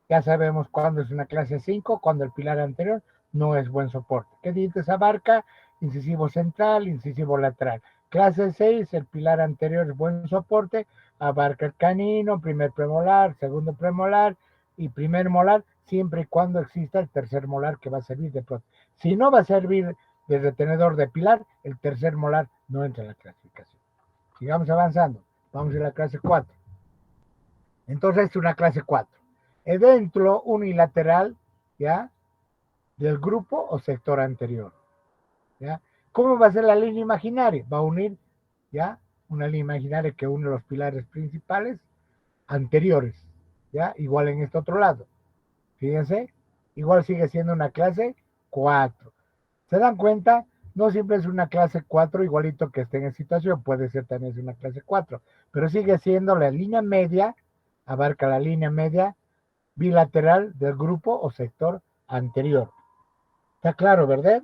Ya sabemos cuándo es una clase 5, cuando el pilar anterior no es buen soporte. ¿Qué dientes abarca? Incisivo central, incisivo lateral. Clase 6, el pilar anterior es buen soporte, abarca el canino, primer premolar, segundo premolar y primer molar, siempre y cuando exista el tercer molar que va a servir de prótesis. Si no va a servir de retenedor de pilar, el tercer molar no entra en la clasificación. Sigamos avanzando. Vamos a la clase 4. Entonces es una clase 4. Evento unilateral, ¿ya? Del grupo o sector anterior, ¿ya? ¿Cómo va a ser la línea imaginaria? Va a unir, ¿ya? Una línea imaginaria que une los pilares principales anteriores, ¿ya? Igual en este otro lado. Fíjense, igual sigue siendo una clase 4. ¿Se dan cuenta? No siempre es una clase 4 igualito que esté en situación, puede ser también una clase 4, pero sigue siendo la línea media, abarca la línea media bilateral del grupo o sector anterior. Está claro, ¿verdad?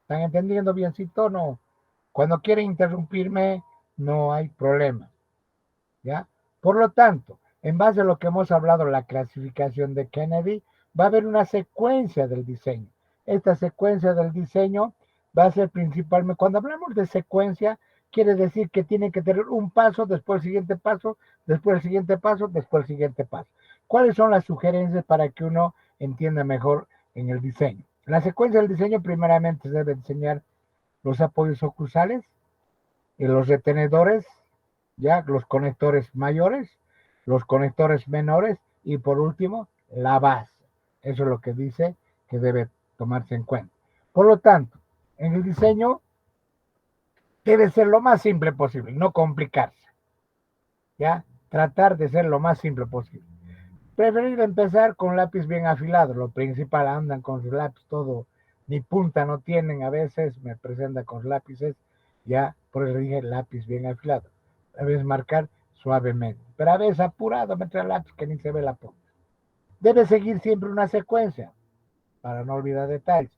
¿Están entendiendo biencito o no? Cuando quieren interrumpirme, no hay problema, ¿ya? Por lo tanto, en base a lo que hemos hablado, la clasificación de Kennedy, va a haber una secuencia del diseño. Esta secuencia del diseño va a ser principalmente, cuando hablamos de secuencia, quiere decir que tiene que tener un paso, después el siguiente paso, después el siguiente paso, después el siguiente paso. ¿Cuáles son las sugerencias para que uno entienda mejor en el diseño? La secuencia del diseño primeramente se debe diseñar los apoyos oclusales y los retenedores, ya los conectores mayores, los conectores menores y por último la base. Eso es lo que dice que debe tomarse en cuenta. Por lo tanto, en el diseño debe ser lo más simple posible, no complicarse. ¿Ya? Tratar de ser lo más simple posible. Preferir empezar con lápiz bien afilado. Lo principal, andan con sus lápiz todo, ni punta no tienen, a veces me presentan con lápices, ya, por eso dije lápiz bien afilado. A veces marcar suavemente, pero a veces apurado, meter el lápiz que ni se ve la punta. Debe seguir siempre una secuencia, para no olvidar detalles,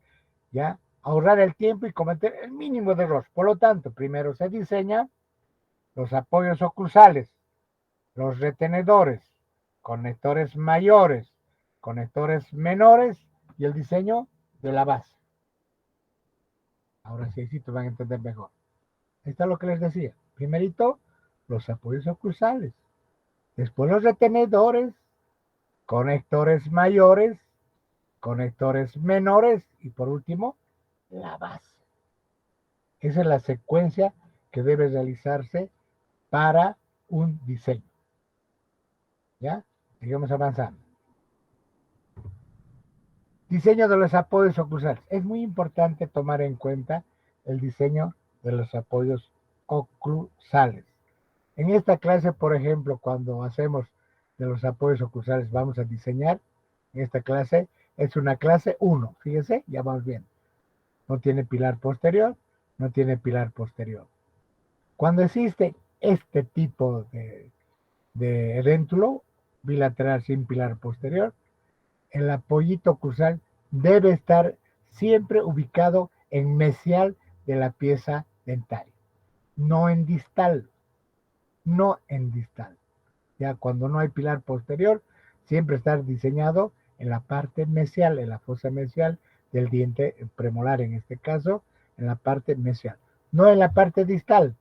ya, ahorrar el tiempo y cometer el mínimo de errores. Por lo tanto, primero se diseña los apoyos oclusales, los retenedores, conectores mayores, conectores menores y el diseño de la base. Ahora sí te van a entender mejor. Esto es lo que les decía. Primerito, los apoyos oclusales. Después los retenedores, conectores mayores, conectores menores y por último, la base. Esa es la secuencia que debe realizarse para un diseño. ¿Ya? Sigamos avanzando. Diseño de los apoyos oclusales. Es muy importante tomar en cuenta el diseño de los apoyos oclusales. En esta clase, por ejemplo, cuando hacemos de los apoyos oclusales, vamos a diseñar. En esta clase es una clase 1. Fíjense, ya vamos bien. No tiene pilar posterior, no tiene pilar posterior. Cuando existe este tipo de edéntulo bilateral sin pilar posterior, el apoyito oclusal debe estar siempre ubicado en mesial de la pieza dentaria, no en distal, no en distal. Ya cuando no hay pilar posterior, siempre estar diseñado en la parte mesial, en la fosa mesial del diente premolar, en este caso, en la parte mesial, no en la parte distal.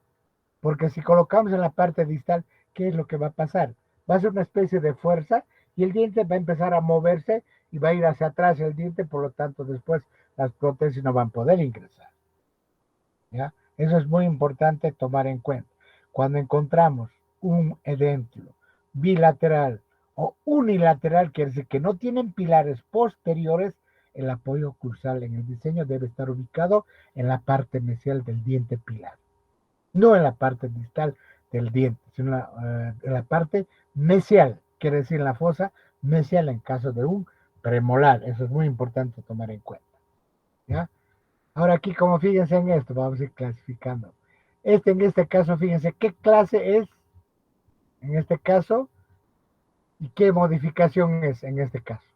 Porque si colocamos en la parte distal, ¿qué es lo que va a pasar? Va a ser una especie de fuerza y el diente va a empezar a moverse y va a ir hacia atrás el diente, por lo tanto después las prótesis no van a poder ingresar. ¿Ya? Eso es muy importante tomar en cuenta. Cuando encontramos un edéntulo bilateral o unilateral, quiere decir que no tienen pilares posteriores, el apoyo oclusal en el diseño debe estar ubicado en la parte mesial del diente pilar, no en la parte distal del diente, sino en la parte mesial, quiere decir en la fosa mesial en caso de un premolar. Eso es muy importante tomar en cuenta. ¿Ya? Ahora aquí, como fíjense en esto, vamos a ir clasificando. En este caso, fíjense qué clase es, en este caso, y qué modificación es en este caso.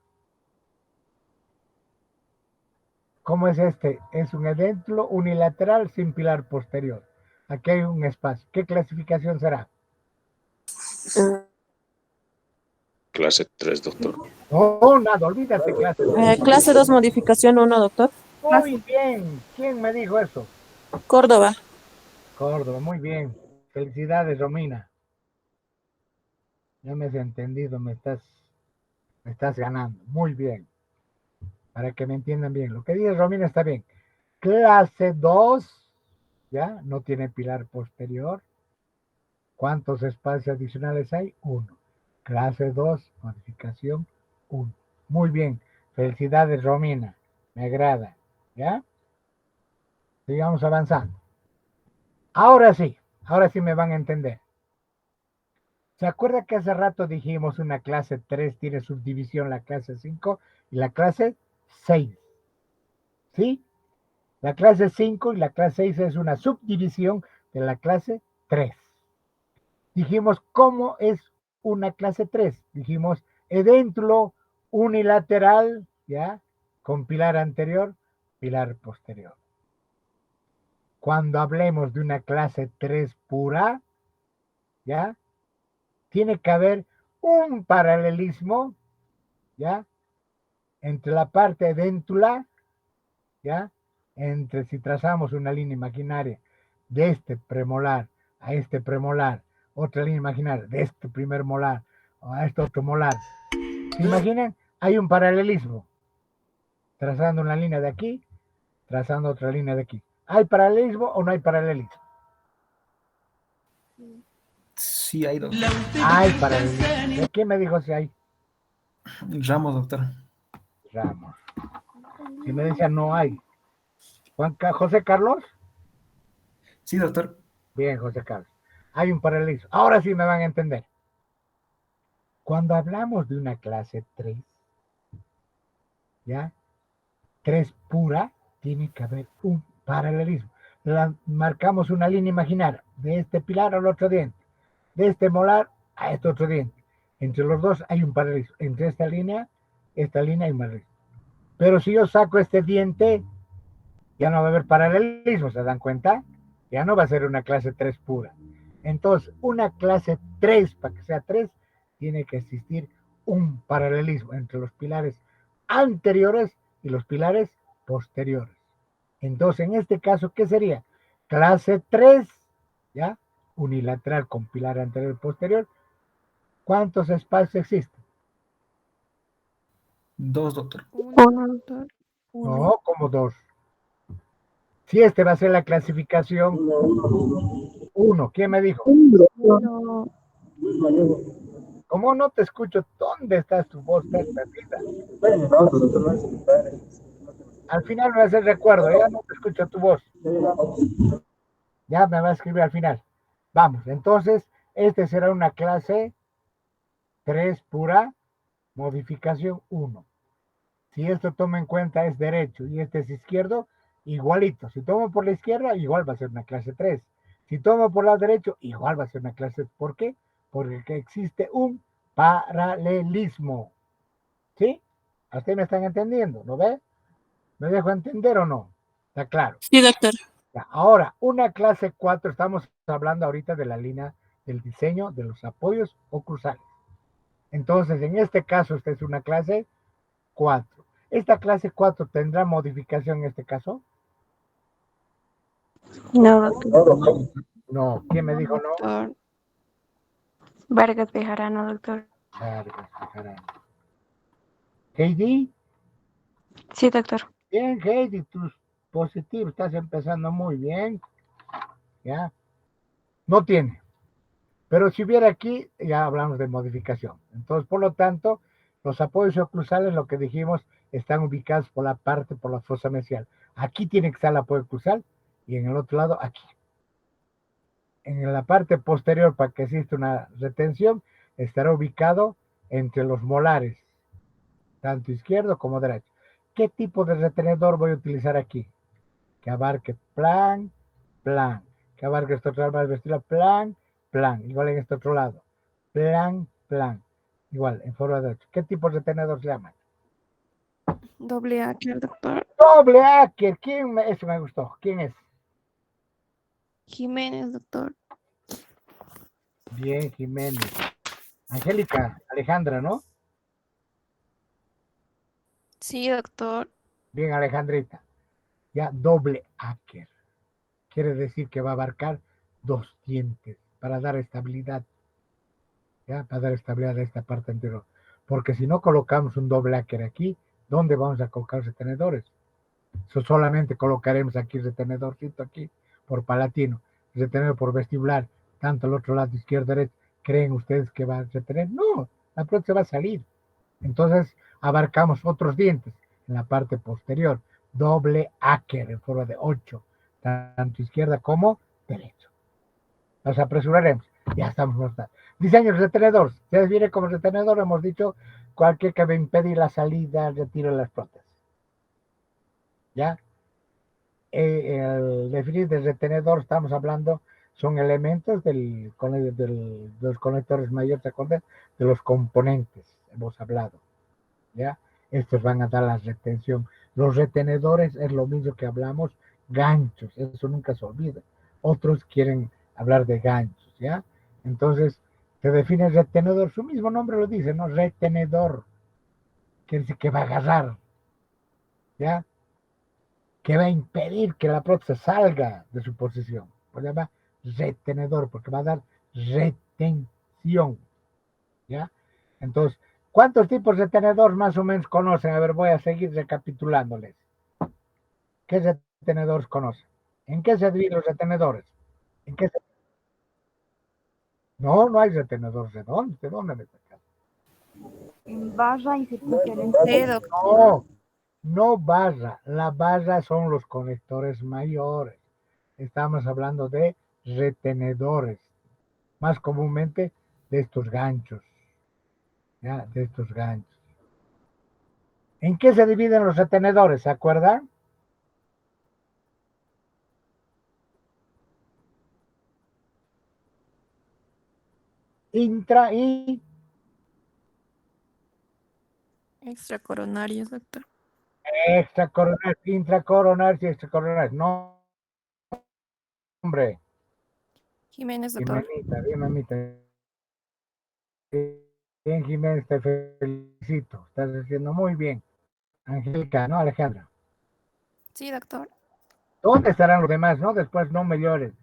¿Cómo es este? Es un edéntulo unilateral sin pilar posterior. Aquí hay un espacio. ¿Qué clasificación será? Clase 3, doctor. No, nada, olvídate, clase. Clase 2, modificación 1, doctor. Muy bien. ¿Quién me dijo eso? Córdoba. Córdoba, muy bien. Felicidades, Romina. Ya me has entendido, me estás ganando. Muy bien. Para que me entiendan bien. Lo que dice Romina está bien. Clase 2, ¿ya? No tiene pilar posterior. ¿Cuántos espacios adicionales hay? 1. Clase 2, modificación 1. Muy bien. Felicidades, Romina. Me agrada. ¿Ya? Sigamos avanzando. Ahora sí me van a entender. ¿Se acuerda que hace rato dijimos una clase 3 tiene subdivisión la clase 5 y la clase 6? ¿Sí? La clase 5 y la clase 6 es una subdivisión de la clase 3. Dijimos, ¿cómo es una clase 3? Dijimos, edéntulo unilateral, ¿ya? Con pilar anterior, pilar posterior. Cuando hablemos de una clase 3 pura, ¿ya? Tiene que haber un paralelismo, ¿ya? Entre la parte edéntula, ¿ya? Entre si trazamos una línea imaginaria de este premolar a este premolar, otra línea imaginaria de este primer molar a este otro molar. ¿Se imaginan? Hay un paralelismo. Trazando una línea de aquí, trazando otra línea de aquí. ¿Hay paralelismo o no hay paralelismo? Sí, hay, doctor. Hay paralelismo. ¿De qué me dijo si hay? Ramos, doctor. Ramos. Si me decía no hay. José Carlos. Sí, doctor. Bien, José Carlos. Hay un paralelismo. Ahora sí me van a entender. Cuando hablamos de una clase 3, ¿ya? 3 pura, tiene que haber un paralelismo. Marcamos una línea imaginaria de este pilar al otro diente, de este molar a este otro diente. Entre los dos hay un paralelismo. Entre esta línea hay un paralelismo. Pero si yo saco este diente, ya no va a haber paralelismo, ¿se dan cuenta? Ya no va a ser una clase 3 pura. Entonces, una clase 3, para que sea 3, tiene que existir un paralelismo entre los pilares anteriores y los pilares posteriores. Entonces, en este caso, ¿qué sería? Clase 3, ¿ya? Unilateral con pilar anterior y posterior. ¿Cuántos espacios existen? 2, doctor. Uno, doctor. No, como 2. Si este va a ser la clasificación 1, ¿quién me dijo? Uno. ¿Cómo no te escucho? ¿Dónde estás tu voz? Estás perdida. Al final me va a hacer recuerdo, ya no te escucho tu voz. Ya me va a escribir al final. Vamos, entonces, este será una clase 3 pura, modificación 1. Si esto toma en cuenta es derecho y este es izquierdo, igualito. Si tomo por la izquierda, igual va a ser una clase 3. Si tomo por la derecha, igual va a ser una clase. ¿Por qué? Porque existe un paralelismo. ¿Sí? ¿A ustedes me están entendiendo? ¿Lo ve? ¿Me dejo entender o no? ¿Está claro? Sí, doctor. Ya, ahora, una clase 4, estamos hablando ahorita de la línea del diseño de los apoyos oclusales. Entonces, en este caso, esta es una clase 4. ¿Esta clase 4 tendrá modificación en este caso? No, doctor. No. ¿Quién me dijo no? Doctor. Vargas Bejarano, doctor. Vargas Bejarano. Heidi. Sí, doctor. Bien, Heidi, tus positivos, estás empezando muy bien. Ya. No tiene. Pero si hubiera aquí, ya hablamos de modificación. Entonces, por lo tanto, los apoyos oclusales, lo que dijimos, están ubicados por la fosa mesial. Aquí tiene que estar el apoyo oclusal y en el otro lado, aquí. En la parte posterior, para que exista una retención, estará ubicado entre los molares, tanto izquierdo como derecho. ¿Qué tipo de retenedor voy a utilizar aquí? Que abarque plan, plan. Que abarque este otro lado, vestirlo plan, plan. Igual en este otro lado. Plan, plan. Igual, en forma de derecho. ¿Qué tipo de retenedor se llama? Doble A, doctor. Doble Acker. Eso me gustó. ¿Quién es? Jiménez, doctor. Bien, Jiménez. Angélica, Alejandra, ¿no? Sí, doctor. Bien, Alejandrita. Ya, doble Acker. Quiere decir que va a abarcar 2 dientes para dar estabilidad. ¿Ya? Para dar estabilidad a esta parte anterior. Porque si no colocamos un doble Acker aquí, ¿dónde vamos a colocar los retenedores? Solamente colocaremos aquí el retenedorcito aquí por palatino, retenedor por vestibular, tanto al otro lado izquierdo derecho. ¿Creen ustedes que va a retener? No, la próxima va a salir. Entonces abarcamos otros dientes en la parte posterior, doble Acker en forma de 8, tanto izquierda como derecho. Nos apresuraremos, ya estamos mostrando. Diseño del retenedor, se define como retenedor, hemos dicho, cualquier que va a impedir la salida, el retiro de las prótesis. ¿Ya? El definir del retenedor, estamos hablando, son elementos de los conectores mayores, ¿se acuerdan? De los componentes, hemos hablado, ¿ya? Estos van a dar la retención. Los retenedores es lo mismo que hablamos, ganchos, eso nunca se olvida. Otros quieren hablar de ganchos, ¿ya? Entonces, se define el retenedor, su mismo nombre lo dice, ¿no? Retenedor, quiere decir que va a agarrar, ¿ya? Que va a impedir que la prótesis salga de su posición. Por eso se llama retenedor, porque va a dar retención. ¿Ya? Entonces, ¿cuántos tipos de retenedor más o menos conocen? A ver, voy a seguir recapitulándoles. ¿Qué retenedores conocen? ¿En qué se dividen los retenedores? ¿En qué se... No, no hay retenedor redondo. ¿De dónde me sacas? Barra y circunferencia. Sí, doctor. No, no barra. La barra son los conectores mayores. Estamos hablando de retenedores, más comúnmente de estos ganchos, ¿ya? De estos ganchos. ¿En qué se dividen los retenedores? ¿Se acuerdan? Intra y Extracoronarios, doctor. extracoronar, intracoronar y extracoronar. No, hombre. Jiménez, doctor. Jimenita, bien, mamita. Bien, Jiménez, te felicito. Estás haciendo muy bien. Angélica, ¿no, Alejandra? Sí, doctor. ¿Dónde estarán los demás? No, después no me lloren.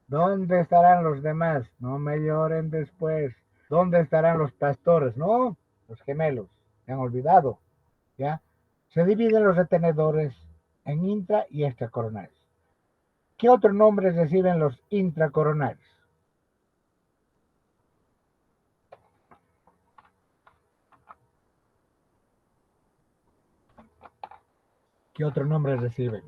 ¿Dónde estarán los demás? No me lloren después. ¿Dónde estarán los pastores? No, los gemelos. Se han olvidado. ¿Ya? Se dividen los retenedores en intra y extracoronarios. ¿Qué otros nombres reciben los intracoronarios? ¿Qué otros nombres reciben?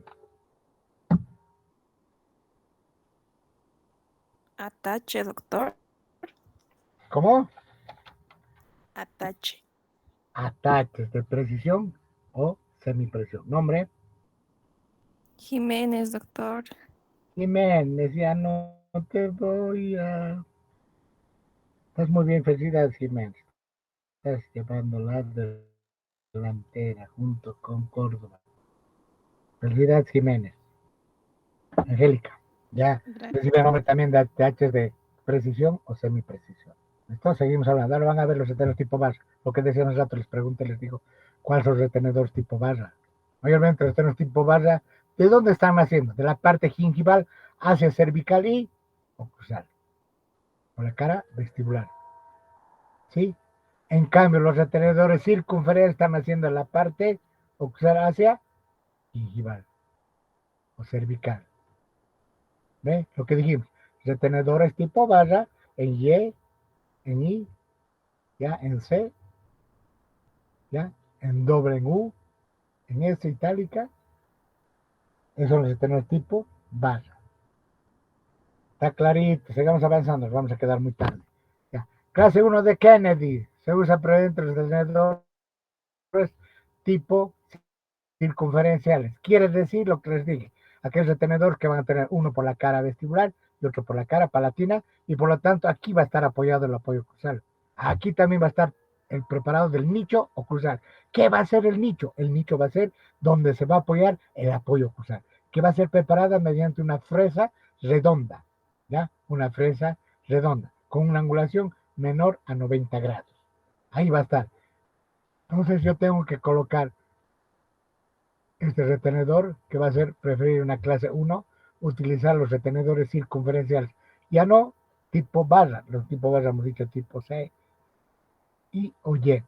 Atache, doctor. ¿Cómo? Atache. Ataques de precisión o semiprecisión. Nombre. Jiménez, doctor. Jiménez, ya no te voy a... Estás muy bien, felicidades, Jiménez. Estás llevando la delantera junto con Córdoba. Felicidades, Jiménez. Angélica, ya recibe el nombre también de ATH de precisión o semiprecisión. Entonces seguimos hablando. Ahora van a ver los retenedores tipo barra. Lo que decía hace rato, les pregunto y les digo, ¿cuáles son los retenedores tipo barra? Mayormente los retenedores tipo barra, ¿de dónde están naciendo? De la parte gingival hacia cervical y oclusal, por la cara vestibular. ¿Sí? En cambio, los retenedores circunferenciales están haciendo la parte oclusal hacia gingival o cervical. ¿Ve? Lo que dijimos. Retenedores tipo barra en Y, en I, ya, en C, ya, en doble en U, en S itálica. Esos son los retenedores tipo barra. Está clarito, sigamos avanzando, nos vamos a quedar muy tarde. Ya. Clase 1 de Kennedy. Se usa previamente los retenedores tipo circunferenciales. Quiere decir lo que les dije. Aquellos retenedores que van a tener uno por la cara vestibular y otro por la cara palatina, y por lo tanto aquí va a estar apoyado el apoyo oclusal. Aquí también va a estar el preparado del nicho oclusal. ¿Qué va a ser el nicho? El nicho va a ser donde se va a apoyar el apoyo oclusal, que va a ser preparada mediante una fresa redonda, ¿ya? Una fresa redonda, con una angulación menor a 90 grados. Ahí va a estar. Entonces yo tengo que colocar este retenedor, que va a ser preferir una clase 1, utilizar los retenedores circunferenciales, ya no tipo barra, los tipo barra hemos dicho tipo C, I o Y.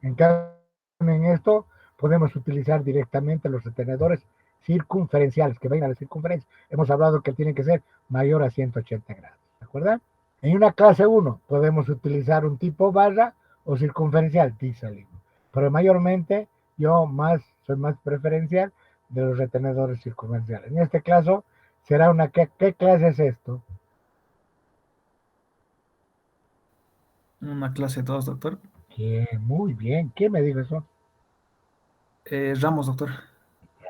En cambio, en esto podemos utilizar directamente los retenedores circunferenciales, que vayan a la circunferencia. Hemos hablado que tienen que ser mayor a 180 grados, ¿de acuerdo? En una clase 1 podemos utilizar un tipo barra o circunferencial, dice el libro. Pero mayormente yo soy más preferencial de los retenedores circunferenciales. En este caso será una, ¿qué clase es esto? Una clase 2, doctor. Muy bien, ¿quién me dijo eso? Ramos, doctor.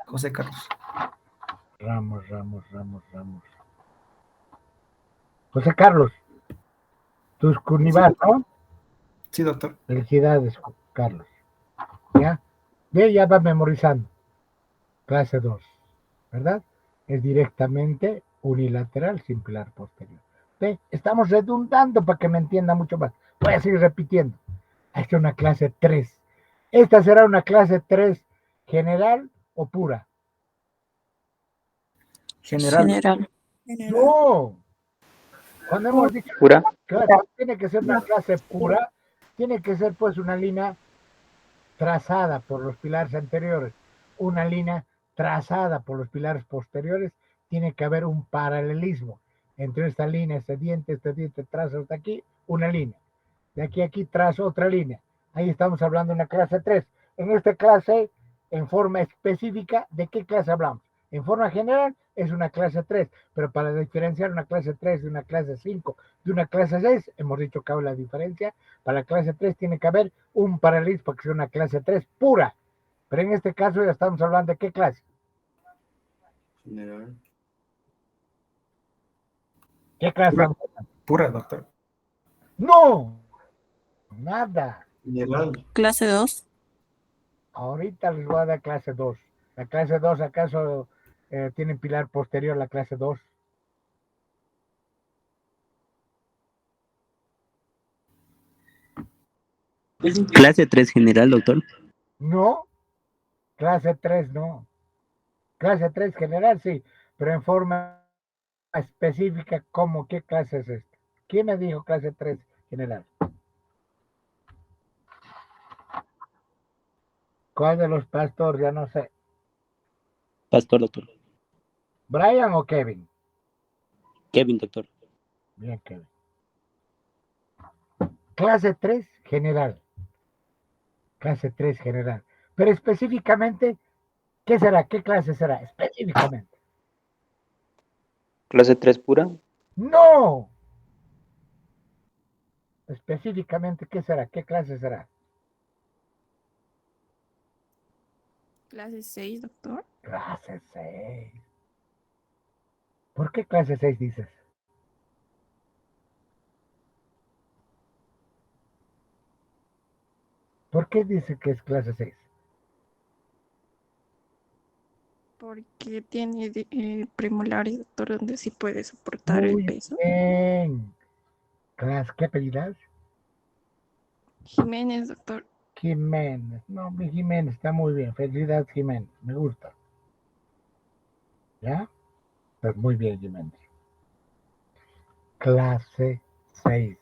José Carlos. Ramos. José Carlos, tus Cunibas, ¿no? Sí, doctor. Felicidades, Carlos. ¿Ya? Bien, ya va memorizando. Clase 2, ¿verdad? Es directamente unilateral sin pilar posterior. ¿Ve? Estamos redundando para que me entienda mucho más. Voy a seguir repitiendo. Esta es una clase 3. ¿Esta será una clase 3 general o pura? General. General. No. Cuando hemos dicho ¿Pura? que tiene que ser una clase pura, tiene que ser pues una línea trazada por los pilares anteriores, una línea trazada por los pilares posteriores, tiene que haber un paralelismo entre esta línea, este diente trazo hasta aquí, una línea. De aquí a aquí trazo otra línea. Ahí estamos hablando de una clase 3. En esta clase, en forma específica, ¿de qué clase hablamos? En forma general es una clase 3, pero para diferenciar una clase 3 de una clase 5, de una clase 6, hemos dicho que hay la diferencia. Para la clase 3 tiene que haber un paralelismo para que sea una clase 3 pura. Pero en este caso ya estamos hablando de qué clase. General. ¿Qué clase? Pura, pura, doctor. No, nada. General. Clase 2. Ahorita les voy a dar clase 2. La clase 2, ¿acaso tienen pilar posterior la clase 2? Clase 3 general, doctor. No, clase 3 no. Clase 3 general sí, pero en forma específica, ¿cómo? ¿Qué clase es esta? ¿Quién me dijo clase 3 general? ¿Cuál de los pastores? Ya no sé. Pastor, doctor. ¿Brian o Kevin? Kevin, doctor. Bien, Kevin. Clase 3 general. Clase 3 general. Pero específicamente, ¿qué será? ¿Qué clase será? Específicamente. ¿Clase 3 pura? ¡No! Específicamente, ¿qué será? ¿Qué clase será? Clase 6, doctor. Clase 6. ¿Por qué clase 6 dices? ¿Por qué dice que es clase 6? Porque tiene premolares, doctor, donde sí puede soportar el Muy peso. bien. ¿Qué apellidas? Jiménez, doctor. Jiménez. No, mi Jiménez está muy bien. Felicidades, Jiménez. Me gusta. ¿Ya? Pues muy bien, Jiménez. Clase 6.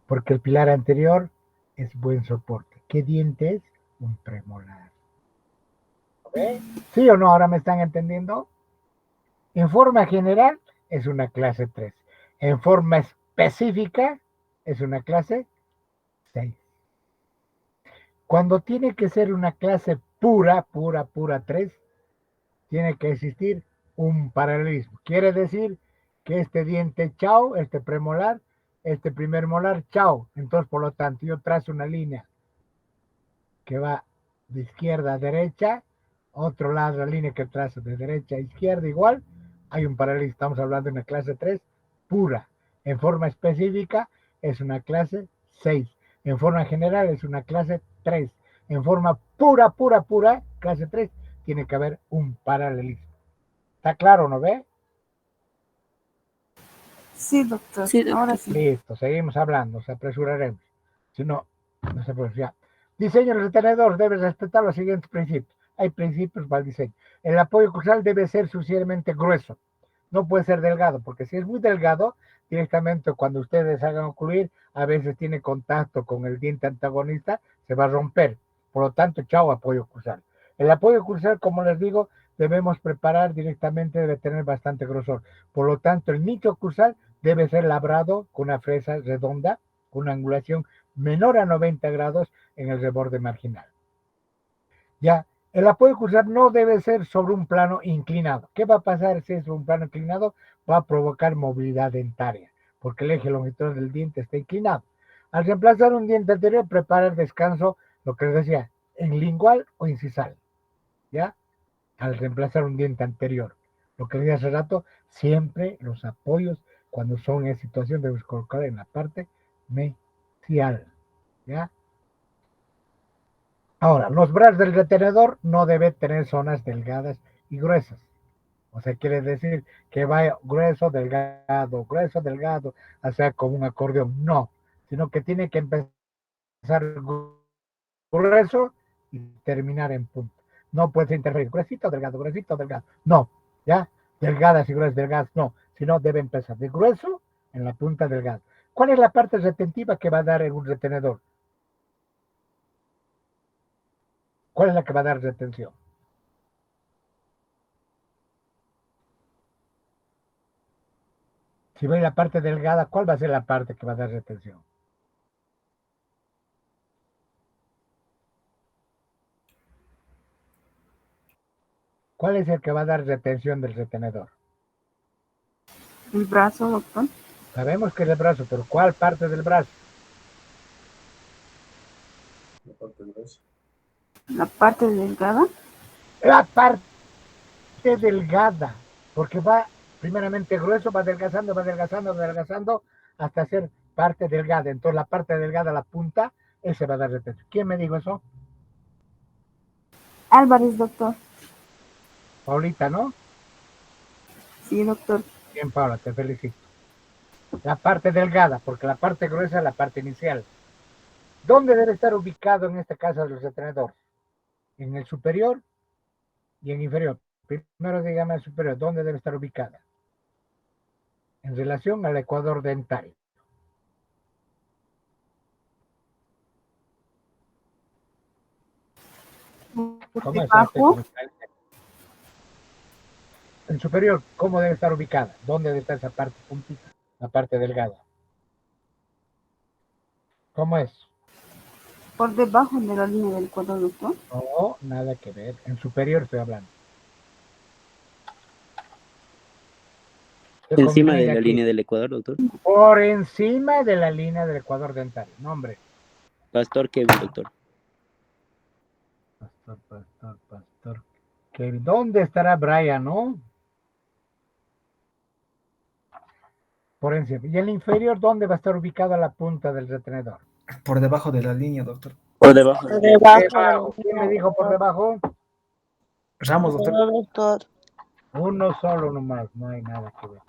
Porque el pilar anterior es buen soporte. ¿Qué diente es? Un premolar. ¿Ve? ¿Sí o no? ¿Ahora me están entendiendo? En forma general es una clase 3. En forma específica es una clase 6. Cuando tiene que ser una clase pura 3, tiene que existir un paralelismo. Quiere decir que este diente chao, este premolar, este primer molar chao. Entonces, por lo tanto, yo trazo una línea que va de izquierda a derecha, otro lado la línea que trazo de derecha a izquierda igual, hay un paralelismo. Estamos hablando de una clase 3 pura. En forma específica es una clase 6. En forma general es una clase 3. En forma pura, clase 3, tiene que haber un paralelismo. ¿Está claro, no ve? Sí, doctor. Sí, doctor. Ahora sí. Listo, seguimos hablando, nos apresuraremos. Si no, no se puede fiar. Diseño del retenedor debe respetar los siguientes principios. Hay principios para el diseño. El apoyo crucial debe ser suficientemente grueso. No puede ser delgado, porque si es muy delgado, directamente cuando ustedes hagan ocluir, a veces tiene contacto con el diente antagonista, se va a romper. Por lo tanto, chao apoyo crucial. El apoyo crucial, como les digo, debemos preparar directamente, debe tener bastante grosor. Por lo tanto, el micro crucial debe ser labrado con una fresa redonda, con una angulación menor a 90 grados en el reborde marginal. Ya, el apoyo crucial no debe ser sobre un plano inclinado. ¿Qué va a pasar si es sobre un plano inclinado? Va a provocar movilidad dentaria, porque el eje longitudinal del diente está inclinado. Al reemplazar un diente anterior, prepara el descanso, lo que les decía, en lingual o incisal. ¿Ya? Al reemplazar un diente anterior. Lo que les decía hace rato, siempre los apoyos, cuando son en situación, debemos colocar en la parte mesial. ¿Ya? Ahora, los brazos del retenedor no deben tener zonas delgadas y gruesas. O sea, quiere decir que vaya grueso, delgado, o sea, como un acordeón. No, sino que tiene que empezar grueso y terminar en punta. No puede interferir gruesito, delgado. No, ¿ya? Delgadas y gruesas, delgadas, no. Sino debe empezar de grueso en la punta delgada. ¿Cuál es la parte retentiva que va a dar en un retenedor? ¿Cuál es la que va a dar retención? Si ve la parte delgada, ¿cuál va a ser la parte que va a dar retención? ¿Cuál es el que va a dar retención del retenedor? El brazo, doctor. Sabemos que es el brazo, pero ¿cuál parte del brazo? La parte delgada. La parte delgada, porque va primeramente grueso, va adelgazando hasta ser parte delgada. Entonces la parte delgada, la punta, ese va a dar retención. ¿Quién me dijo eso? Álvarez, doctor. Paulita, ¿no? Sí, doctor. Bien, Paula, te felicito. La parte delgada, porque la parte gruesa es la parte inicial. ¿Dónde debe estar ubicado en este caso el retenedor? ¿En el superior y en inferior? Primero dígame el superior, ¿dónde debe estar ubicada? En relación al ecuador dentario. ¿Cómo es? Debajo. En superior, ¿cómo debe estar ubicada? ¿Dónde debe estar esa parte puntita? La parte delgada. ¿Cómo es? Por debajo de la línea del cuadro, doctor. No, nada que ver. En superior estoy hablando. Encima de la línea del ecuador, doctor. Por encima de la línea del ecuador dentario. Nombre. Pastor Kevin, doctor. Pastor Kevin. ¿Dónde estará Brian, no? Por encima. ¿Y el inferior dónde va a estar ubicada la punta del retenedor? Por debajo de la línea, doctor. Por debajo. Debajo. ¿Quién me dijo por debajo? Ramos, doctor. Doctor. Uno solo nomás, no hay nada que ver.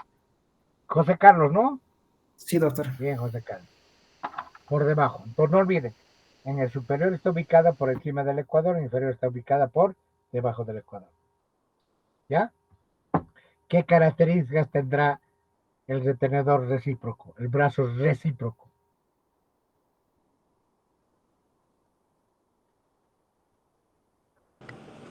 José Carlos, ¿no? Sí, doctor. Bien, José Carlos. Por debajo. Entonces no olviden, en el superior está ubicada por encima del ecuador, en el inferior está ubicada por debajo del ecuador. ¿Ya? ¿Qué características tendrá el retenedor recíproco, el brazo recíproco?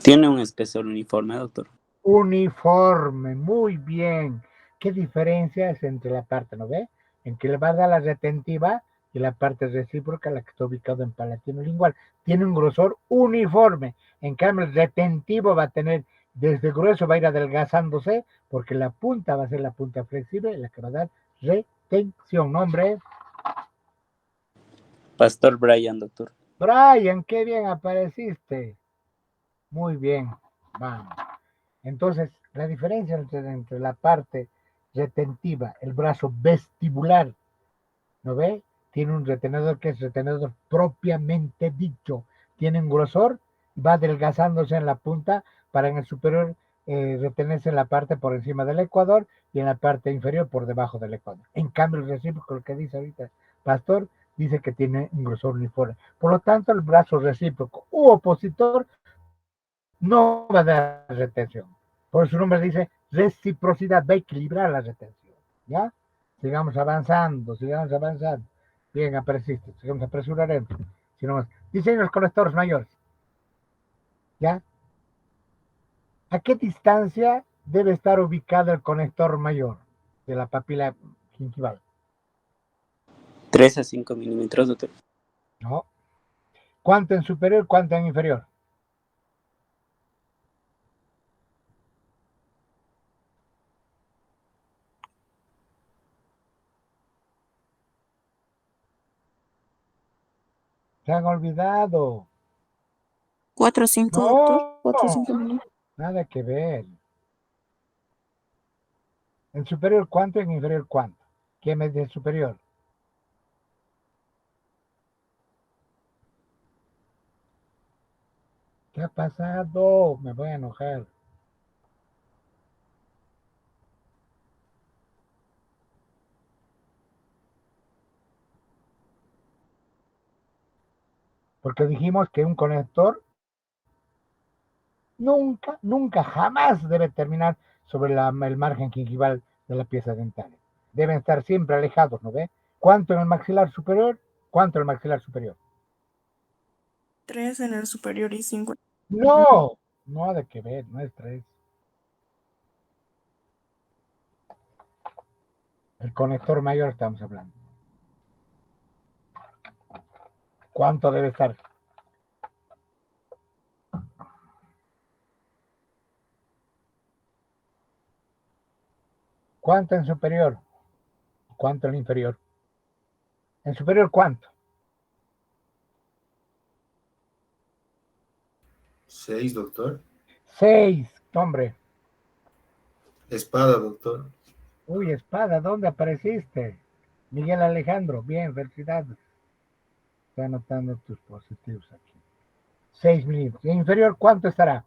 Tiene un espesor uniforme, doctor. Uniforme, muy bien. ¿Qué diferencia es entre la parte, no ve? En que le va a dar la retentiva y la parte recíproca, la que está ubicada en palatino lingual. Tiene un grosor uniforme. En cambio, el retentivo va a tener, desde grueso va a ir adelgazándose, porque la punta va a ser la punta flexible, la que va a dar retención. Nombre, Pastor Brian, doctor. Brian, qué bien apareciste. Muy bien, vamos. Entonces, la diferencia entre la parte retentiva, el brazo vestibular, ¿no ve? Tiene un retenedor que es retenedor propiamente dicho. Tiene un grosor, va adelgazándose en la punta para en el superior retenerse en la parte por encima del ecuador y en la parte inferior por debajo del ecuador. En cambio, el recíproco, lo que dice ahorita Pastor, dice que tiene un grosor uniforme. Por lo tanto, el brazo recíproco u opositor no va a dar retención. Por su nombre dice reciprocidad, va a equilibrar la retención. ¿Ya? Sigamos avanzando, sigamos avanzando. Bien, apareciste, sigamos apresuraremos. Si no más. Diseño los conectores mayores. ¿Ya? ¿A qué distancia debe estar ubicado el conector mayor de la papila gingival? 3 a 5 milímetros, doctor. No. ¿Cuánto en superior, cuánto en inferior? Se han olvidado. 4 o 5, doctor. 4 o 5 No, milímetros. nada que ver. ¿En superior cuánto? ¿En inferior cuánto? ¿Qué mide el superior? ¿Qué ha pasado? Me voy a enojar. Porque dijimos que un conector nunca, nunca, jamás debe terminar sobre el margen gingival de la pieza dental. Deben estar siempre alejados, ¿no ve? ¿Cuánto en el maxilar superior? ¿Cuánto en el maxilar superior? 3 en el superior y 5. No, no ha de que ver, no es 3. El conector mayor estamos hablando. ¿Cuánto debe estar? ¿Cuánto en superior? ¿Cuánto en inferior? ¿En superior cuánto? 6, doctor. 6, hombre. Espada, doctor. Uy, espada, ¿dónde apareciste? Miguel Alejandro, bien, felicidades. Estoy anotando tus positivos aquí. 6 milímetros. ¿En inferior cuánto estará?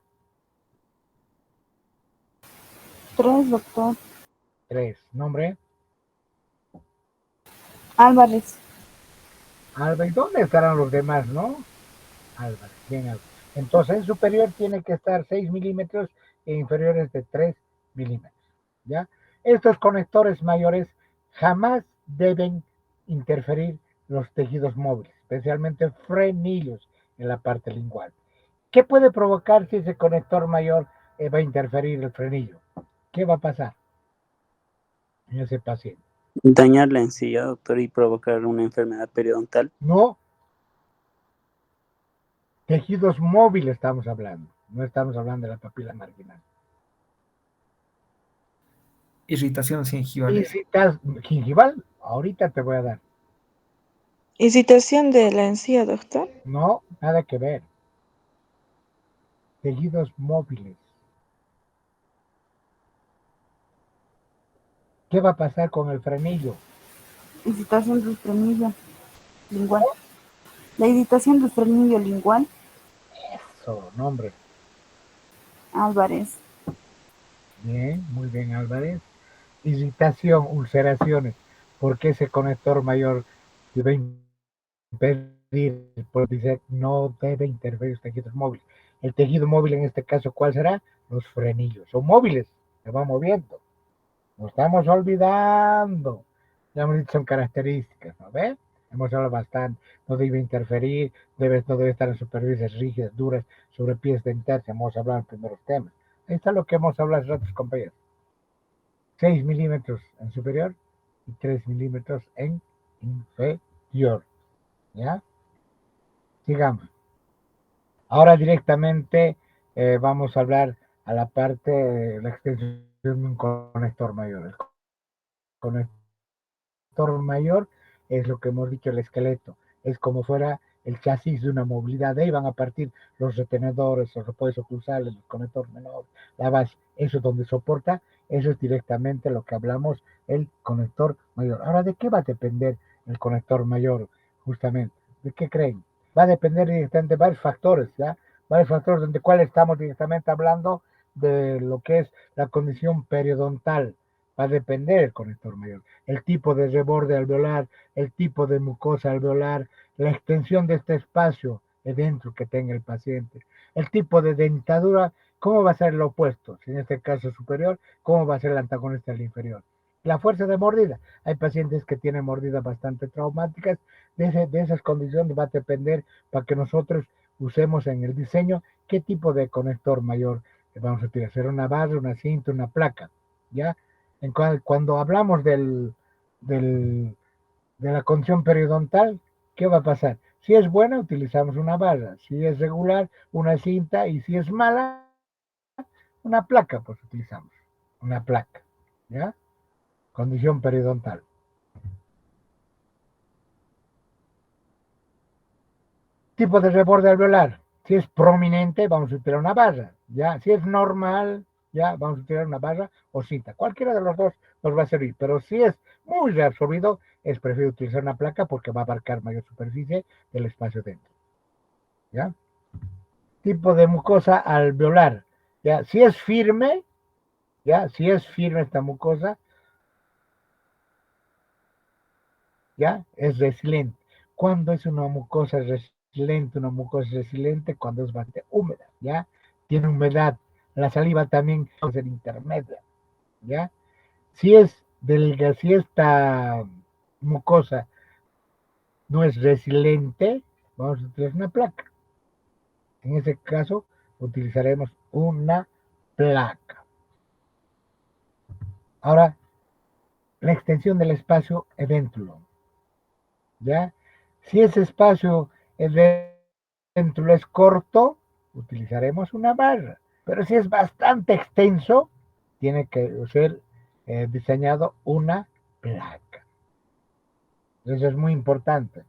3, doctor. 3. ¿Nombre? Álvarez. Álvarez. ¿Dónde estarán los demás, no? Álvarez, bien, Álvarez. Entonces, en superior tiene que estar 6 milímetros e inferiores de 3 milímetros. ¿Ya? Estos conectores mayores jamás deben interferir los tejidos móviles, especialmente frenillos en la parte lingual. ¿Qué puede provocar si ese conector mayor va a interferir el frenillo? ¿Qué va a pasar en ese paciente? Dañar la encía, doctor, y provocar una enfermedad periodontal. No, tejidos móviles estamos hablando, no estamos hablando de la papila marginal. Irritación gingival. Y si estás gingival, ahorita te voy a dar. Irritación de la encía, doctor. No, nada que ver. Tejidos móviles. ¿Qué va a pasar con el frenillo? Irritación del frenillo lingual. La irritación del frenillo lingual. Eso, nombre. Álvarez. Bien, muy bien, Álvarez. Irritación, ulceraciones. ¿Por qué ese conector mayor debe impedir? Porque dice, no debe interferir los tejidos móviles. El tejido móvil en este caso, ¿cuál será? Los frenillos. Son móviles, se va moviendo. Nos estamos olvidando. Ya hemos dicho, son características, ¿no ves? Hemos hablado bastante. No debe interferir, no debe estar en superficies rígidas, duras, sobre pies de inercia. Hemos hablado en primeros temas. Ahí está lo que hemos hablado hace ratos, compañeros. 6 milímetros en superior y 3 milímetros en inferior. ¿Ya? Sigamos. Ahora directamente vamos a hablar a la parte de la extensión de un conector mayor. El conector mayor es lo que hemos dicho, el esqueleto. Es como fuera el chasis de una movilidad. De ahí van a partir los retenedores, los repuestos cruzales, los conectores menores, la base. Eso es donde soporta, eso es directamente lo que hablamos, el conector mayor. Ahora, ¿de qué va a depender el conector mayor? Justamente, ¿de qué creen? Va a depender directamente de varios factores, ¿ya? Varios factores donde cuál estamos directamente hablando de lo que es la condición periodontal. Va a depender el conector mayor, el tipo de reborde alveolar, el tipo de mucosa alveolar, la extensión de este espacio de dentro que tenga el paciente, el tipo de dentadura, cómo va a ser el opuesto, si en este caso superior, cómo va a ser el antagonista del inferior. La fuerza de mordida, hay pacientes que tienen mordidas bastante traumáticas, de esas condiciones va a depender para que nosotros usemos en el diseño qué tipo de conector mayor vamos a utilizar, una barra, una cinta, una placa, ¿ya? Cuando hablamos de la condición periodontal, ¿qué va a pasar? Si es buena, utilizamos una barra. Si es regular, una cinta. Y si es mala, una placa, pues utilizamos una placa. ¿Ya? Condición periodontal. Tipo de reborde alveolar. Si es prominente, vamos a utilizar una barra. ¿Ya? Si es normal, ya vamos a utilizar una barra o cinta. Cualquiera de los dos nos va a servir. Pero si es muy reabsorbido, es preferible utilizar una placa porque va a abarcar mayor superficie del espacio dentro. ¿Ya? Tipo de mucosa alveolar. ¿Ya? Si es firme, ¿ya? Si es firme esta mucosa, ¿ya? Es resiliente. ¿Cuándo es una mucosa resiliente? Una mucosa resiliente cuando es bastante húmeda, ¿ya? Tiene humedad. La saliva también puede ser intermedia, ¿ya? Si es delgada, si esta mucosa no es resiliente, vamos a utilizar una placa. En ese caso, utilizaremos una placa. Ahora, la extensión del espacio edéntulo, ¿ya? Si ese espacio edéntulo es corto, utilizaremos una barra. Pero si es bastante extenso, tiene que ser diseñado una placa. Eso es muy importante.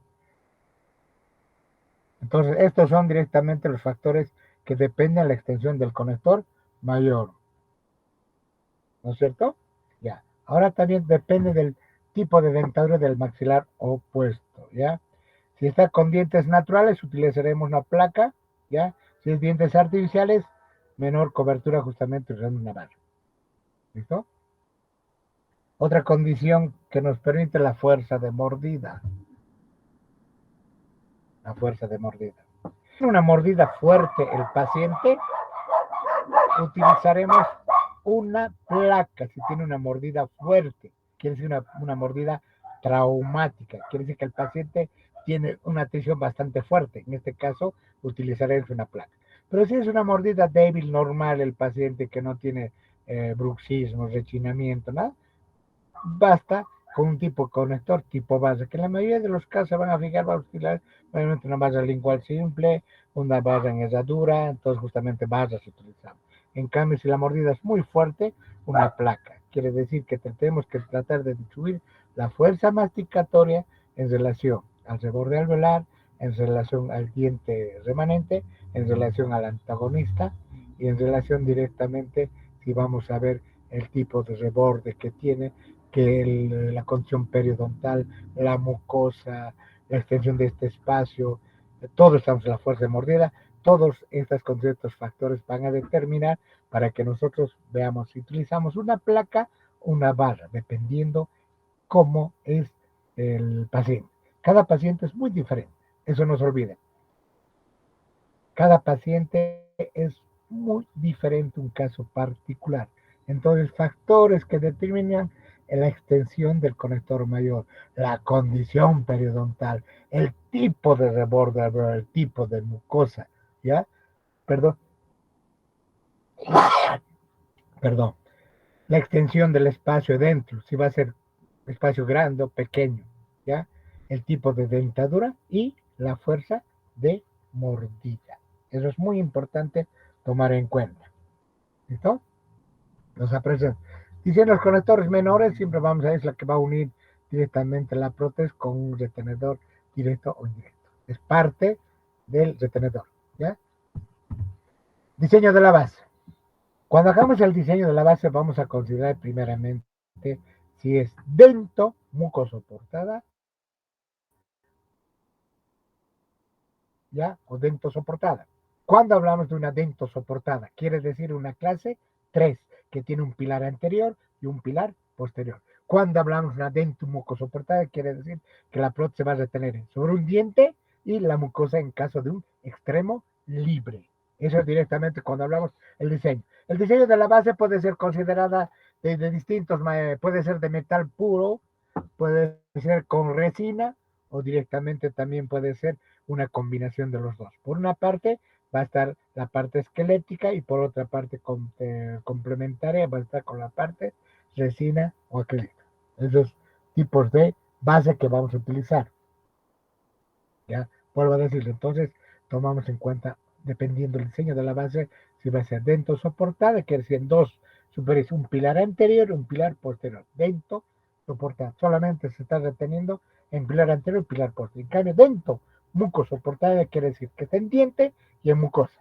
Entonces, estos son directamente los factores que dependen de la extensión del conector mayor. ¿No es cierto? Ya. Ahora también depende del tipo de dentadura del maxilar opuesto, ¿ya? Si está con dientes naturales, utilizaremos una placa, ¿ya? Si es dientes artificiales, menor cobertura justamente usando una barra. ¿Listo? Otra condición que nos permite la fuerza de mordida. La fuerza de mordida. Una mordida fuerte el paciente, utilizaremos una placa. Si tiene una mordida fuerte, quiere decir una mordida traumática, quiere decir que el paciente tiene una tensión bastante fuerte. En este caso, utilizaremos una placa. Pero si es una mordida débil, normal, el paciente que no tiene bruxismo, rechinamiento, nada, basta con un tipo de conector tipo base, que en la mayoría de los casos van a fijar, va a utilizar obviamente una barra lingual simple, una barra en herradura, entonces justamente barras utilizamos. En cambio, si la mordida es muy fuerte, una placa. Quiere decir que tenemos que tratar de distribuir la fuerza masticatoria en relación al reborde alveolar, en relación al diente remanente, en relación al antagonista y en relación directamente, si vamos a ver el tipo de reborde que tiene, que la condición periodontal, la mucosa, la extensión de este espacio, todos estamos en la fuerza de mordida, todos estos conceptos factores van a determinar para que nosotros veamos si utilizamos una placa o una barra, dependiendo cómo es el paciente. Cada paciente es muy diferente, eso no se olvide. Cada paciente es muy diferente, un caso particular. Entonces, factores que determinan la extensión del conector mayor, la condición periodontal, el tipo de reborde alveolar, el tipo de mucosa, ¿ya? Perdón, perdón. La extensión del espacio dentro, si va a ser espacio grande o pequeño, ¿ya? El tipo de dentadura y la fuerza de mordida. Eso es muy importante tomar en cuenta. ¿Listo? Los aprecian. Diciendo los conectores menores, siempre vamos a ver la que va a unir directamente la prótesis con un retenedor directo o indirecto. Es parte del retenedor, ¿ya? Diseño de la base. Cuando hagamos el diseño de la base, vamos a considerar primeramente si es dento mucosoportada, ¿ya? O dento soportada. Cuando hablamos de una dento soportada, quiere decir una clase 3, que tiene un pilar anterior y un pilar posterior. Cuando hablamos de una dento mucosoportada, quiere decir que la prótesis se va a retener sobre un diente y la mucosa en caso de un extremo libre. Eso es directamente cuando hablamos del diseño. El diseño de la base puede ser considerada de distintos, puede ser de metal puro, puede ser con resina o directamente también puede ser una combinación de los dos. Por una parte va a estar la parte esquelética y por otra parte complementaria va a estar con la parte resina o acrílica. Esos tipos de base que vamos a utilizar. Ya, vuelvo a decirlo. Entonces, tomamos en cuenta, dependiendo del diseño de la base, si va a ser dento soportada, que es en dos superiores, un pilar anterior y un pilar posterior. Dento soportada. Solamente se está reteniendo en pilar anterior y pilar posterior. En cambio, dento mucosoportada quiere decir que está en diente y en mucosa.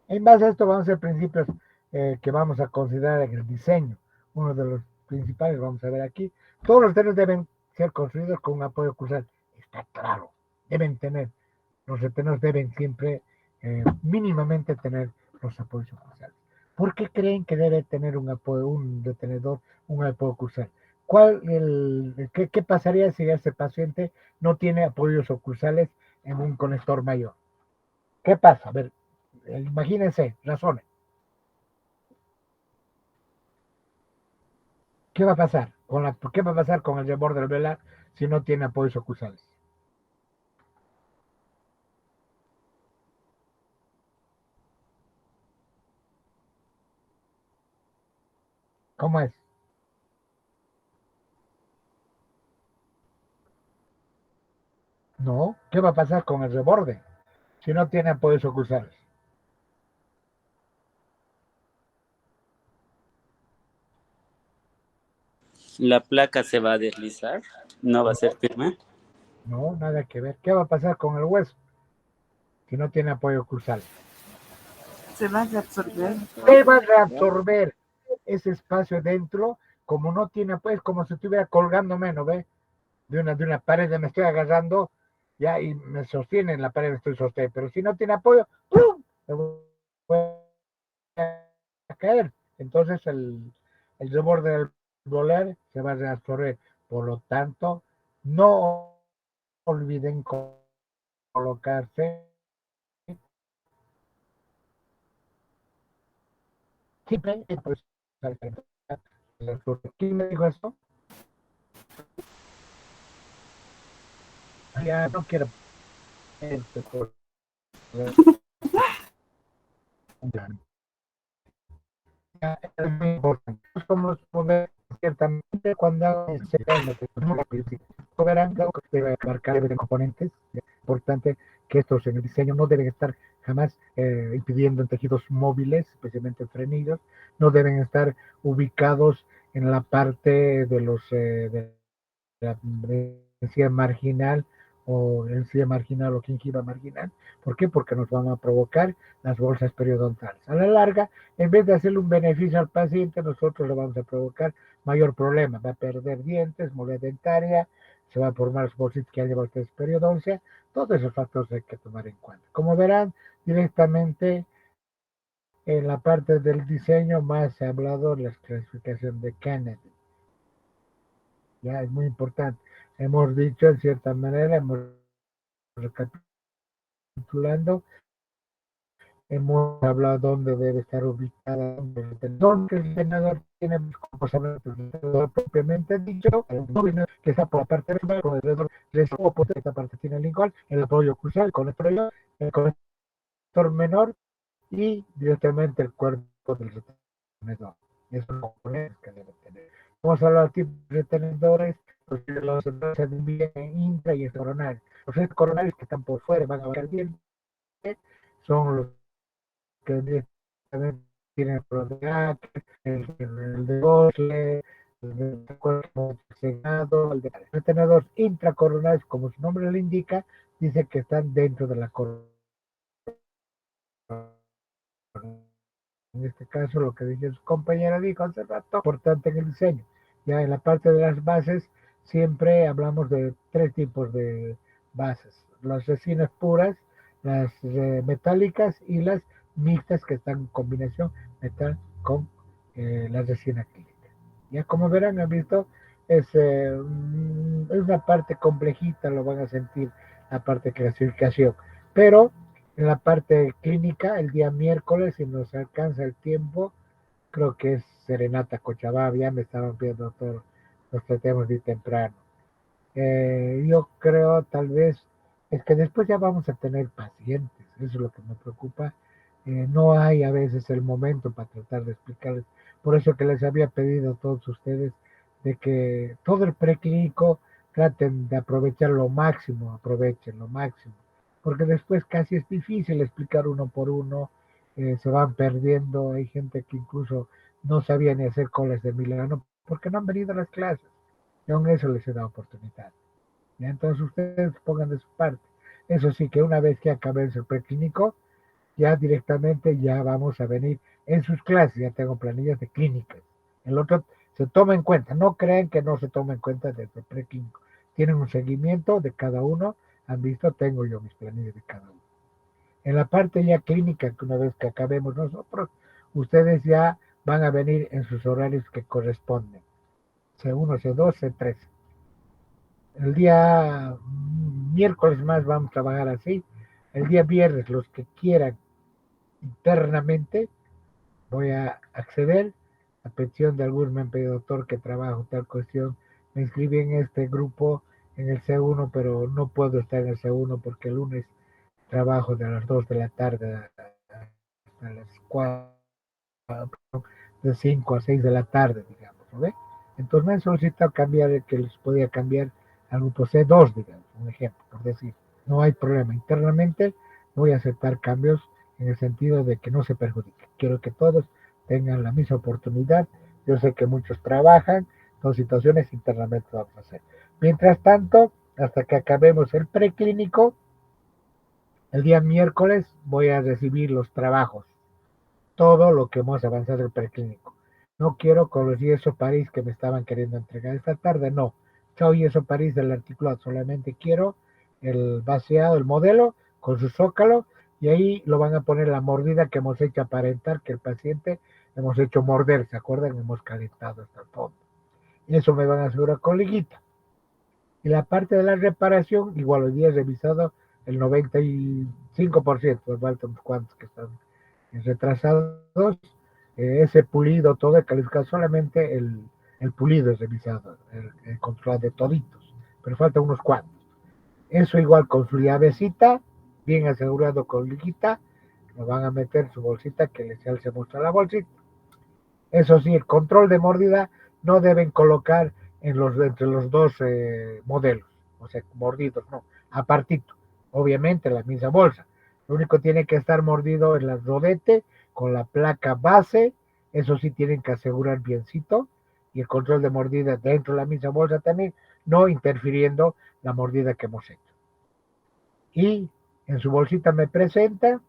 En base a esto vamos a ver principios que vamos a considerar en el diseño. Uno de los principales, vamos a ver aquí. Todos los retenes deben ser construidos con un apoyo cruzal. Está claro. Deben tener, los retenes deben siempre mínimamente tener los apoyos cruzales. ¿Por qué creen que debe tener un apoyo, un retenedor, un apoyo cruzal? ¿Qué pasaría si ese paciente no tiene apoyos oclusales en un conector mayor? ¿Qué pasa? A ver, imagínense, razones. ¿Qué va a pasar qué va a pasar con el reborde alveolar si no tiene apoyos oclusales? ¿Cómo es? No, ¿qué va a pasar con el reborde si no tiene apoyos oclusales? La placa se va a deslizar, no va a ser firme. No, nada que ver. ¿Qué va a pasar con el hueso si no tiene apoyo cruzal? Se va a reabsorber. ¿Qué va a reabsorber ese espacio dentro? Como no tiene, pues, como si estuviera colgándome, ¿no ve? De una pared, me estoy agarrando, ya, y me sostiene en la pared, estoy sosteniendo. Pero si no tiene apoyo, ¡pum!, me voy a caer. Entonces el reborde del volar se va a reabsorber. Por lo tanto, no olviden colocarse. Siempre, pues, ¿quién me dijo esto? Ya no quiero. Por- es muy importante. Como poder, ciertamente, cuando se verán que debe abarcar de componentes. Es importante que estos en el diseño no deben estar jamás impidiendo en tejidos móviles, especialmente frenillos, no deben estar ubicados en la parte de los de la encía marginal o encía marginal o gingiva marginal. ¿Por qué? Porque nos van a provocar las bolsas periodontales. A la larga, en vez de hacerle un beneficio al paciente, nosotros le vamos a provocar mayor problema. Va a perder dientes, molestia dentaria, se va a formar los bolsitas que han llevado ustedes periodoncia. Todos esos factores hay que tomar en cuenta. Como verán, directamente en la parte del diseño más se ha hablado de la clasificación de Kennedy. Ya es muy importante. Hemos dicho en cierta manera, hemos recapitulando hemos hablado dónde debe estar ubicada el retenedor, que el retenedor tiene comportamiento del retenedor propiamente dicho, el móvil que está por la parte de arriba, con el dedo esta parte tiene el igual, el apoyo crucial, el conector menor y directamente el cuerpo del retenedor. Esos son los componentes que debe tener. Vamos a hablar de tipos de retenedores, los se dividen en intra y extracoronarios. Los coronarios que están por fuera van a ver bien, son los que directamente tienen el problema el de Gosle, el de cuerpo segado, el de retenedores intracoronarios, como su nombre le indica, dice que están dentro de la corona. En este caso, lo que dice su compañera dijo hace rato, importante en el diseño. Ya en la parte de las bases, siempre hablamos de tres tipos de bases: las resinas puras, las metálicas y las mixtas, que están en combinación metal con la resina acrílica. Ya como verán, han visto, es una parte complejita, lo van a sentir, la parte de clasificación. Pero en la parte clínica, el día miércoles, si nos alcanza el tiempo, creo que es Serenata Cochabamba, ya me estaban pidiendo, doctor, los tratemos de ir temprano. Yo creo, tal vez, es que después ya vamos a tener pacientes, eso es lo que me preocupa. No hay a veces el momento para tratar de explicarles. Por eso que les había pedido a todos ustedes de que todo el preclínico traten de aprovechar lo máximo, aprovechen lo máximo, porque después casi es difícil explicar uno por uno, se van perdiendo, hay gente que incluso no sabía ni hacer colas de Milano porque no han venido a las clases, y aún eso les he dado oportunidad. ¿Ya? Entonces ustedes pongan de su parte. Eso sí, que una vez que acabemos el preclínico, ya directamente ya vamos a venir en sus clases, ya tengo planillas de clínicas. El otro se toma en cuenta, no crean que no se toma en cuenta desde el preclínico. Tienen un seguimiento de cada uno, han visto, tengo yo mis planillas de cada uno. En la parte ya clínica, que una vez que acabemos nosotros, ustedes ya van a venir en sus horarios que corresponden. C1, C2, C3. El día miércoles más vamos a trabajar así. El día viernes, los que quieran internamente, voy a acceder a petición de algún me han pedido, doctor, que trabajo tal cuestión. Me inscribí en este grupo en el C1, pero no puedo estar en el C1 porque el lunes trabajo de las 2 de la tarde hasta las 4, de 5 a 6 de la tarde, digamos, ¿no? Entonces me han solicitado cambiar, que les podía cambiar al grupo C2, digamos, un ejemplo, por decir. No hay problema. Internamente voy a aceptar cambios en el sentido de que no se perjudique. Quiero que todos tengan la misma oportunidad. Yo sé que muchos trabajan, son situaciones internamente vamos a hacer. Mientras tanto, hasta que acabemos el preclínico, el día miércoles voy a recibir los trabajos, todo lo que hemos avanzado en el preclínico. No quiero con los yeso París que me estaban queriendo entregar esta tarde, no. Chao yeso París del articulado, solamente quiero el vaciado, el modelo con su zócalo, y ahí lo van a poner la mordida que hemos hecho aparentar que el paciente hemos hecho morder, ¿se acuerdan? Hemos calentado hasta el fondo. Y eso me van a asegurar con liguita. Y la parte de la reparación, igual hoy día he revisado el 95%, faltan unos cuantos que están retrasados, ese pulido, todo el calificado, solamente el pulido es revisado, el control de toditos, pero faltan unos cuantos. Eso igual con su llavecita, bien asegurado con liguita, lo van a meter en su bolsita que les se muestra la bolsita. Eso sí, el control de mordida no deben colocar entre los dos modelos, o sea, mordidos, no, apartito, obviamente la misma bolsa. Lo único tiene que estar mordido en la rodete con la placa base, eso sí tienen que asegurar biencito, y el control de mordida dentro de la misma bolsa también, no interfiriendo la mordida que hemos hecho. Y en su bolsita me presenta,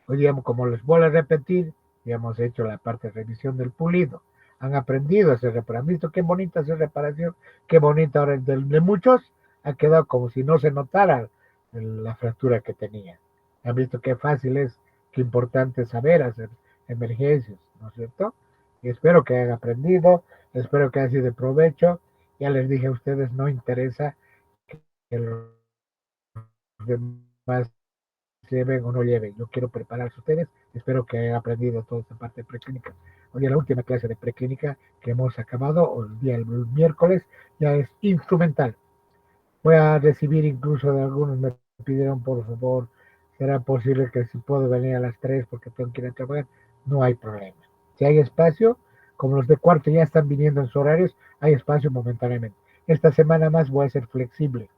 hoy día, como les vuelvo a repetir, ya hemos hecho la parte de revisión del pulido. Han aprendido a hacer reparación. ¿Han visto qué bonita hacer reparación? Qué bonita ahora de muchos ha quedado como si no se notara la fractura que tenía. Han visto qué fácil es, qué importante es saber hacer emergencias, ¿no es cierto? Y espero que hayan aprendido, espero que haya sido de provecho. Ya les dije a ustedes, no interesa que los demás lleven o no lleven. Yo quiero prepararse ustedes. Espero que hayan aprendido toda esta parte de preclínica. Hoy la última clase de preclínica que hemos acabado, el miércoles, ya es instrumental. Voy a recibir incluso de algunos, me pidieron por favor, será posible que si puedo venir a las 3 porque tengo que ir a trabajar, no hay problema. Si hay espacio, como los de cuarto ya están viniendo en sus horarios, hay espacio momentáneamente. Esta semana más voy a ser flexible.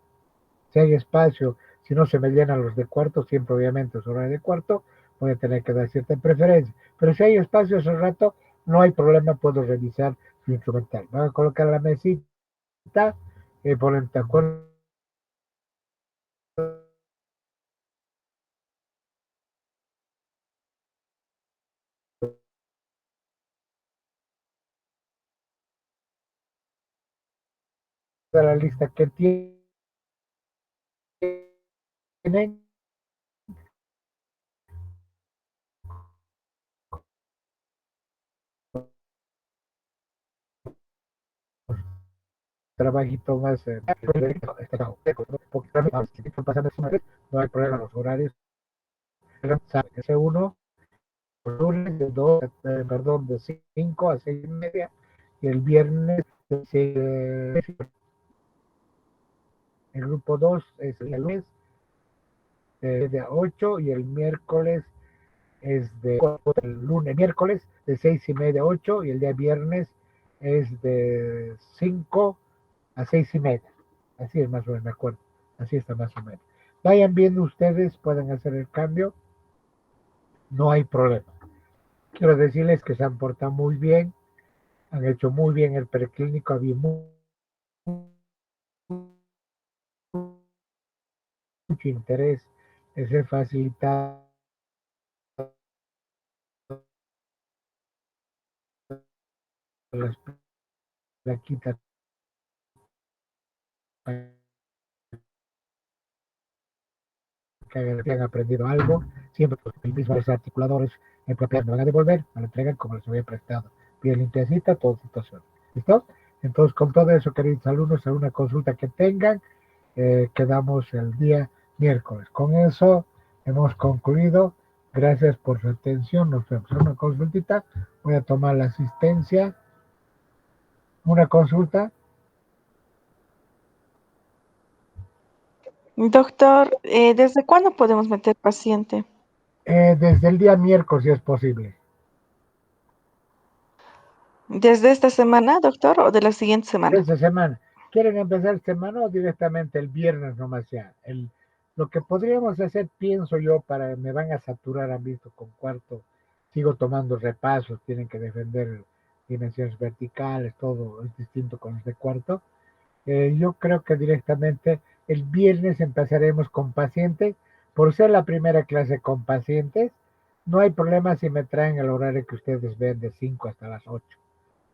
Si hay espacio, si no se me llenan los de cuarto, siempre obviamente es horario de cuarto, voy a tener que dar cierta preferencia. Pero si hay espacio ese rato, no hay problema, puedo revisar su instrumental. Voy a colocar la mesita, ponen de acuerdo de la lista que tienen. Trabajito más no hay problema los horarios. Ese uno, lunes de 2, perdón, de 5 a 6:30 y el viernes el grupo 2 es el lunes de 8 y el miércoles es miércoles de 6:30 a 8 y el día viernes es de 5 a 6:30. Así es más o menos, me acuerdo. Así está más o menos. Vayan viendo ustedes, pueden hacer el cambio, no hay problema. Quiero decirles que se han portado muy bien, han hecho muy bien el preclínico, había mucho interés, es el facilitar las plaquitas que han aprendido algo, siempre los mismos articuladores en propiedad me van a devolver, me lo entregan como les había prestado. Bien limpiecita, toda situación. ¿Listo? Entonces, con todo eso, queridos alumnos, alguna consulta que tengan, quedamos el día miércoles. Con eso hemos concluido. Gracias por su atención. Nos vemos. Una consultita. Voy a tomar la asistencia. Una consulta. Doctor, ¿desde cuándo podemos meter paciente? Desde el día miércoles, si es posible. ¿Desde esta semana, doctor, o de la siguiente semana? Esta semana. ¿Quieren empezar semana o directamente el viernes nomás ya? Lo que podríamos hacer, pienso yo, me van a saturar, han visto, con cuarto. Sigo tomando repasos, tienen que defender dimensiones verticales, todo es distinto con los de cuarto. Yo creo que directamente el viernes empezaremos con pacientes. Por ser la primera clase con pacientes, no hay problema si me traen el horario que ustedes ven de 5 hasta las 8.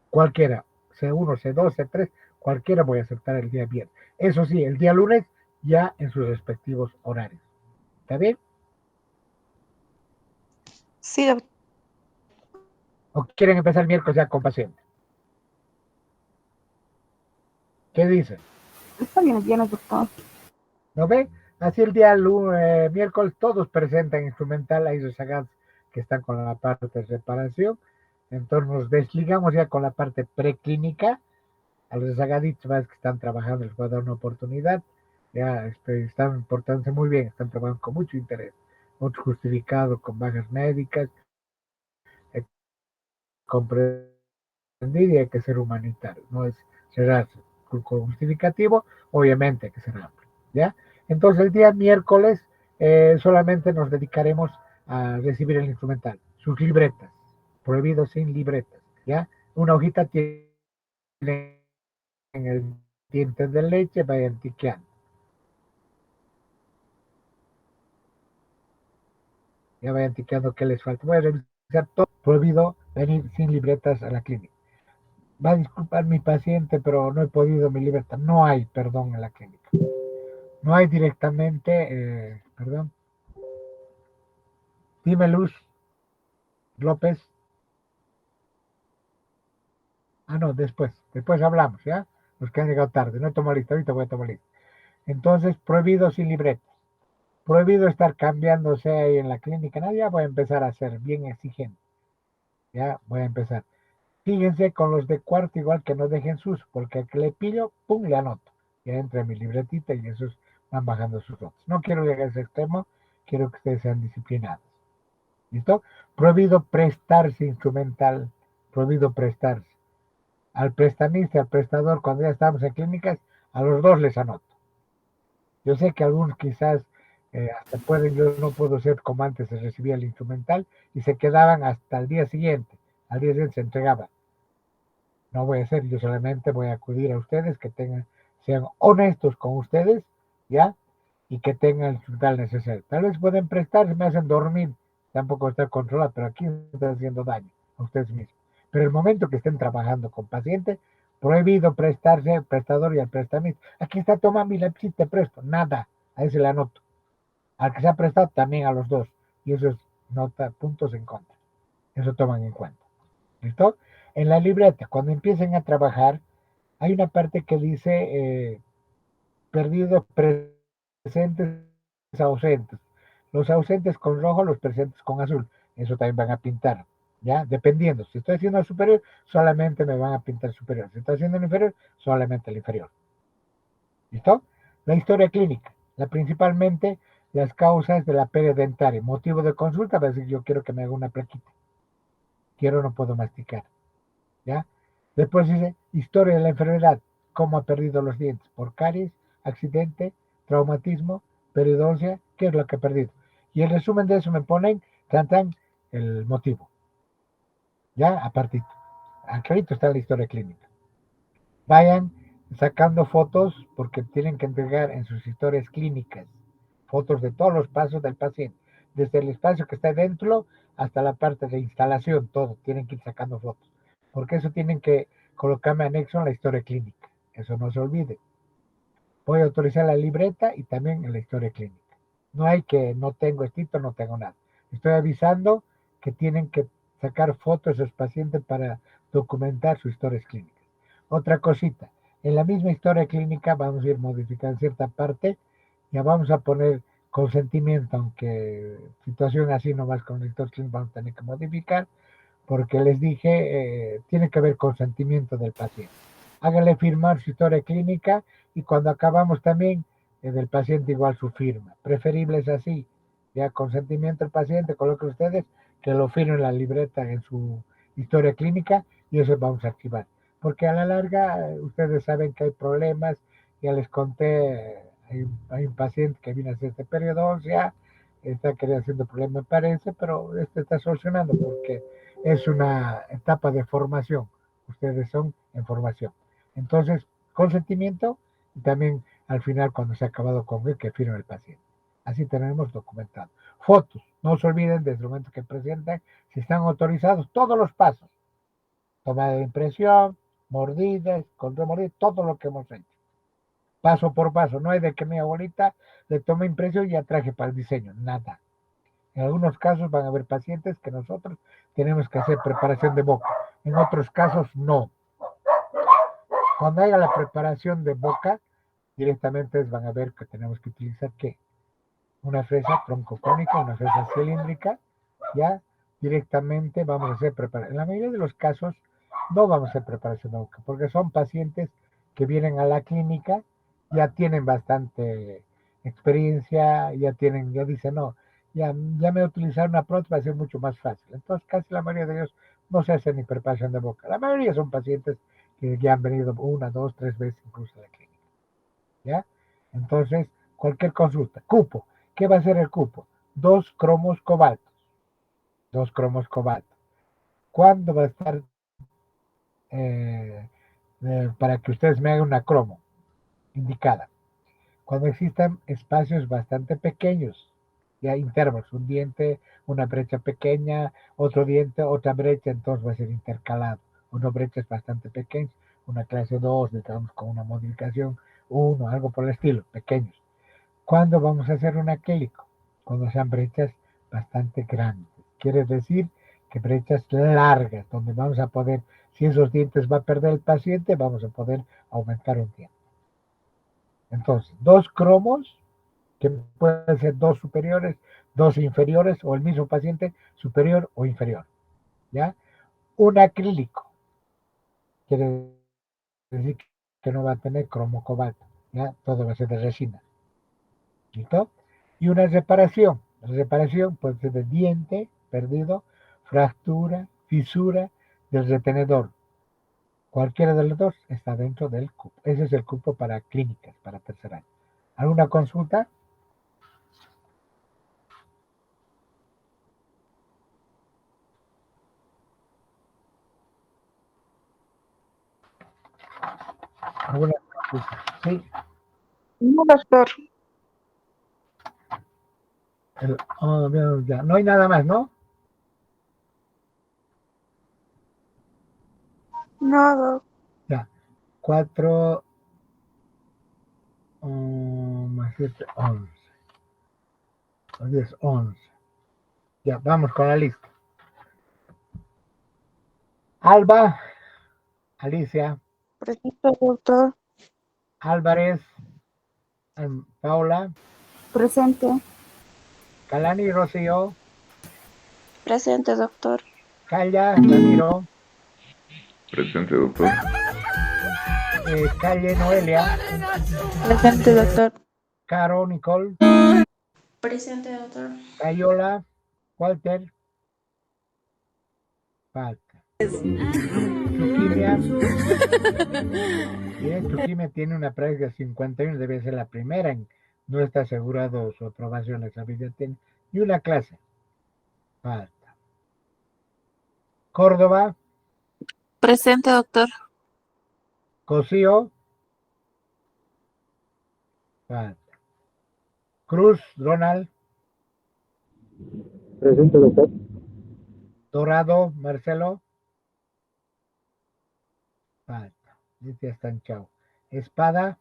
Cualquiera, C1, C2, C3, cualquiera voy a aceptar el día viernes. Eso sí, el día lunes ya en sus respectivos horarios. ¿Está bien? Sí, doctor. ¿O quieren empezar el miércoles ya con pacientes? ¿Qué dicen? Está bien, el viernes, doctor. ¿No ve? Así el día miércoles todos presentan instrumental, hay rezagados que están con la parte de reparación. Entonces nos desligamos ya con la parte preclínica. A los rezagaditos más que están trabajando les voy a dar una oportunidad. Ya están portándose muy bien, están trabajando con mucho interés. Mucho justificado con bajas médicas. Comprender y hay que ser humanitario, no es cerrarse con justificativo, obviamente hay que ser amplio, ¿ya? Entonces el día miércoles solamente nos dedicaremos a recibir el instrumental, sus libretas, prohibido sin libretas, ¿ya? Una hojita tiene en el diente de leche, vayan tiqueando. Ya vayan tiqueando qué les falta. Voy a revisar todo, prohibido venir sin libretas a la clínica. Va a disculpar mi paciente, pero no he podido mi libertad. No hay perdón en la clínica. No hay directamente, perdón. Dime, Luz López. Ah, no, después hablamos, ¿ya? Los que han llegado tarde. No he tomado lista, ahorita voy a tomar lista. Entonces, prohibido sin libretas. Prohibido estar cambiándose ahí en la clínica. No, ya voy a empezar a ser bien exigente. Ya voy a empezar. Fíjense con los de cuarto igual que no dejen sus, porque al que le pillo, pum, le anoto. Ya entra en mi libretita y esos van bajando sus notas. No quiero llegar a ese extremo, quiero que ustedes sean disciplinados. ¿Listo? Prohibido prestarse instrumental, prohibido prestarse. Al prestamista, al prestador, cuando ya estamos en clínicas, a los dos les anoto. Yo sé que algunos quizás hasta pueden, yo no puedo ser como antes se recibía el instrumental y se quedaban hasta el día siguiente. Al día siguiente se entregaban. No voy a hacer, yo solamente voy a acudir a ustedes que sean honestos con ustedes, ¿ya? Y que tengan el instrumental necesario. Tal vez pueden prestar, me hacen dormir, tampoco está controlado, pero aquí están haciendo daño a ustedes mismos. Pero el momento que estén trabajando con paciente, prohibido prestarse al prestador y al prestamista. Aquí está, toma mi lápiz, te presto. Nada, a ese le anoto. Al que se ha prestado, también a los dos. Y eso es nota, puntos en contra. Eso toman en cuenta. ¿Listo? En la libreta, cuando empiecen a trabajar, hay una parte que dice perdidos, presentes, ausentes. Los ausentes con rojo, los presentes con azul. Eso también van a pintar. ¿Ya? Dependiendo. Si estoy haciendo el superior, solamente me van a pintar el superior. Si estoy haciendo el inferior, solamente el inferior. ¿Listo? La historia clínica. Principalmente las causas de la pérdida dentaria. Motivo de consulta, va a decir, yo quiero que me haga una plaquita. Quiero, no puedo masticar. ¿Ya? Después dice, historia de la enfermedad. Cómo ha perdido los dientes. Por caries, accidente, traumatismo, periodoncia. ¿Qué es lo que ha perdido? Y el resumen de eso me ponen, cantan el motivo. ¿Ya? Apartito. Aclarito está la historia clínica. Vayan sacando fotos porque tienen que entregar en sus historias clínicas fotos de todos los pasos del paciente, desde el espacio que está dentro hasta la parte de instalación, todo, tienen que ir sacando fotos, porque eso tienen que colocarme anexo en la historia clínica, eso no se olvide. Voy a autorizar la libreta y también en la historia clínica. No hay que, no tengo escrito, no tengo nada. Estoy avisando que tienen que sacar fotos de sus pacientes para documentar sus historias clínicas. Otra cosita, en la misma historia clínica vamos a ir modificando cierta parte, ya vamos a poner consentimiento, aunque situación así nomás con el historia clínica vamos a tener que modificar, porque les dije, tiene que haber consentimiento del paciente. Hágale firmar su historia clínica y cuando acabamos también del paciente igual su firma. Preferible es así, ya consentimiento del paciente, coloquen ustedes que lo firmen en la libreta en su historia clínica y eso vamos a activar. Porque a la larga ustedes saben que hay problemas, ya les conté, hay un paciente que viene a hacer este periodo, ya está haciendo problema me parece, pero está solucionando porque es una etapa de formación. Ustedes son en formación. Entonces, consentimiento y también al final cuando se ha acabado con el que firma el paciente. Así tenemos documentado. Fotos. No se olviden desde el momento que presentan si están autorizados todos los pasos. Toma de impresión, mordidas, control mordidas, todo lo que hemos hecho. Paso por paso. No hay de que mi abuelita le tome impresión y ya traje para el diseño. Nada. En algunos casos van a haber pacientes que nosotros tenemos que hacer preparación de boca. En otros casos no. Cuando haya la preparación de boca, directamente van a ver que tenemos que utilizar ¿qué? Una fresa troncocónica, una fresa cilíndrica, ya directamente vamos a hacer preparación. En la mayoría de los casos no vamos a hacer preparación de boca, porque son pacientes que vienen a la clínica, ya tienen bastante experiencia, ya dicen, no, ya me voy a utilizar una prótesis, va a ser mucho más fácil. Entonces casi la mayoría de ellos no se hace ni preparación de boca. La mayoría son pacientes que ya han venido 1, 2, 3 veces incluso a la clínica. ¿Ya? Entonces, cualquier consulta. Cupo. ¿Qué va a ser el cupo? 2 cromos cobaltos. 2 cromos cobaltos. ¿Cuándo va a estar para que ustedes me hagan una cromo indicada? Cuando existan espacios bastante pequeños, ya intervalos, un diente, una brecha pequeña, otro diente, otra brecha, entonces va a ser intercalado. Una brecha es bastante pequeña, una clase 2, digamos con una modificación 1, algo por el estilo, pequeños. ¿Cuándo vamos a hacer un acrílico? Cuando sean brechas bastante grandes. Quiere decir que brechas largas, donde vamos a poder, si esos dientes va a perder el paciente, vamos a poder aumentar un diente. Entonces, 2 cromos que pueden ser dos superiores, dos inferiores, o el mismo paciente superior o inferior, ¿ya? Un acrílico, quiere decir que no va a tener cromo cobalto, ¿ya? Todo va a ser de resina, ¿listo? Y una reparación. La reparación puede ser de diente perdido, fractura, fisura del retenedor. Cualquiera de los dos está dentro del cupo. Ese es el cupo para clínicas, para tercer año. ¿Alguna consulta? ¿Alguna consulta? Sí. No, doctor. Ya. No hay nada más, ¿no? No, doc. Ya. 4 más 7, 11. 10, 11. Ya, vamos con la lista. Alba, Alicia, Presente, doctor. Álvarez, Paula, Presente. Calani, Rocío, Presente, doctor. Calla, Ramiro, Presente, doctor. Calle, Noelia, Presente, doctor. Caro, Nicole, Presente, doctor. Cayola, Walter, falta. Tuquimia, bien, Tuquimia tiene una práctica 51, debe ser la primera, no está asegurado su aprobación, esa ya tiene, y una clase, falta. Córdoba, Presente, doctor. Cosío, falta. Cruz, Ronald, Presente, doctor. Dorado, Marcelo, falta. Ya están, chao. Espada,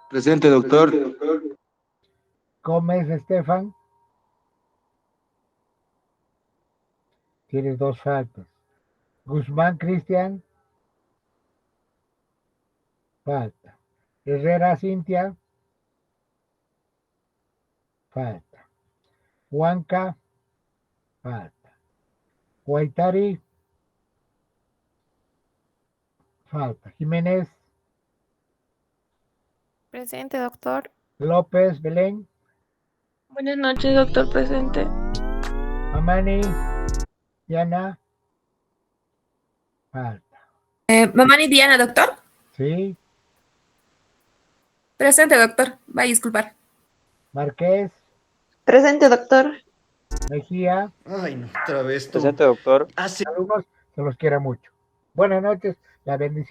Presente, doctor. Gómez, Estefan, tienes 2 faltas. Guzmán, Cristian, falta. Herrera, Cintia, falta. Huanca, falta. Guaitari, falta. Jiménez, Presente, doctor. López, Belén, Buenas noches, doctor. Presente. Mamani, Diana, falta. Mamá y Diana, doctor. ¿Sí? Presente, doctor. Va a disculpar. Marqués, Presente, doctor. Mejía, Ay, no, otra vez tú. Presente, doctor. alumnos, se los quiera mucho. Buenas noches, la bendición.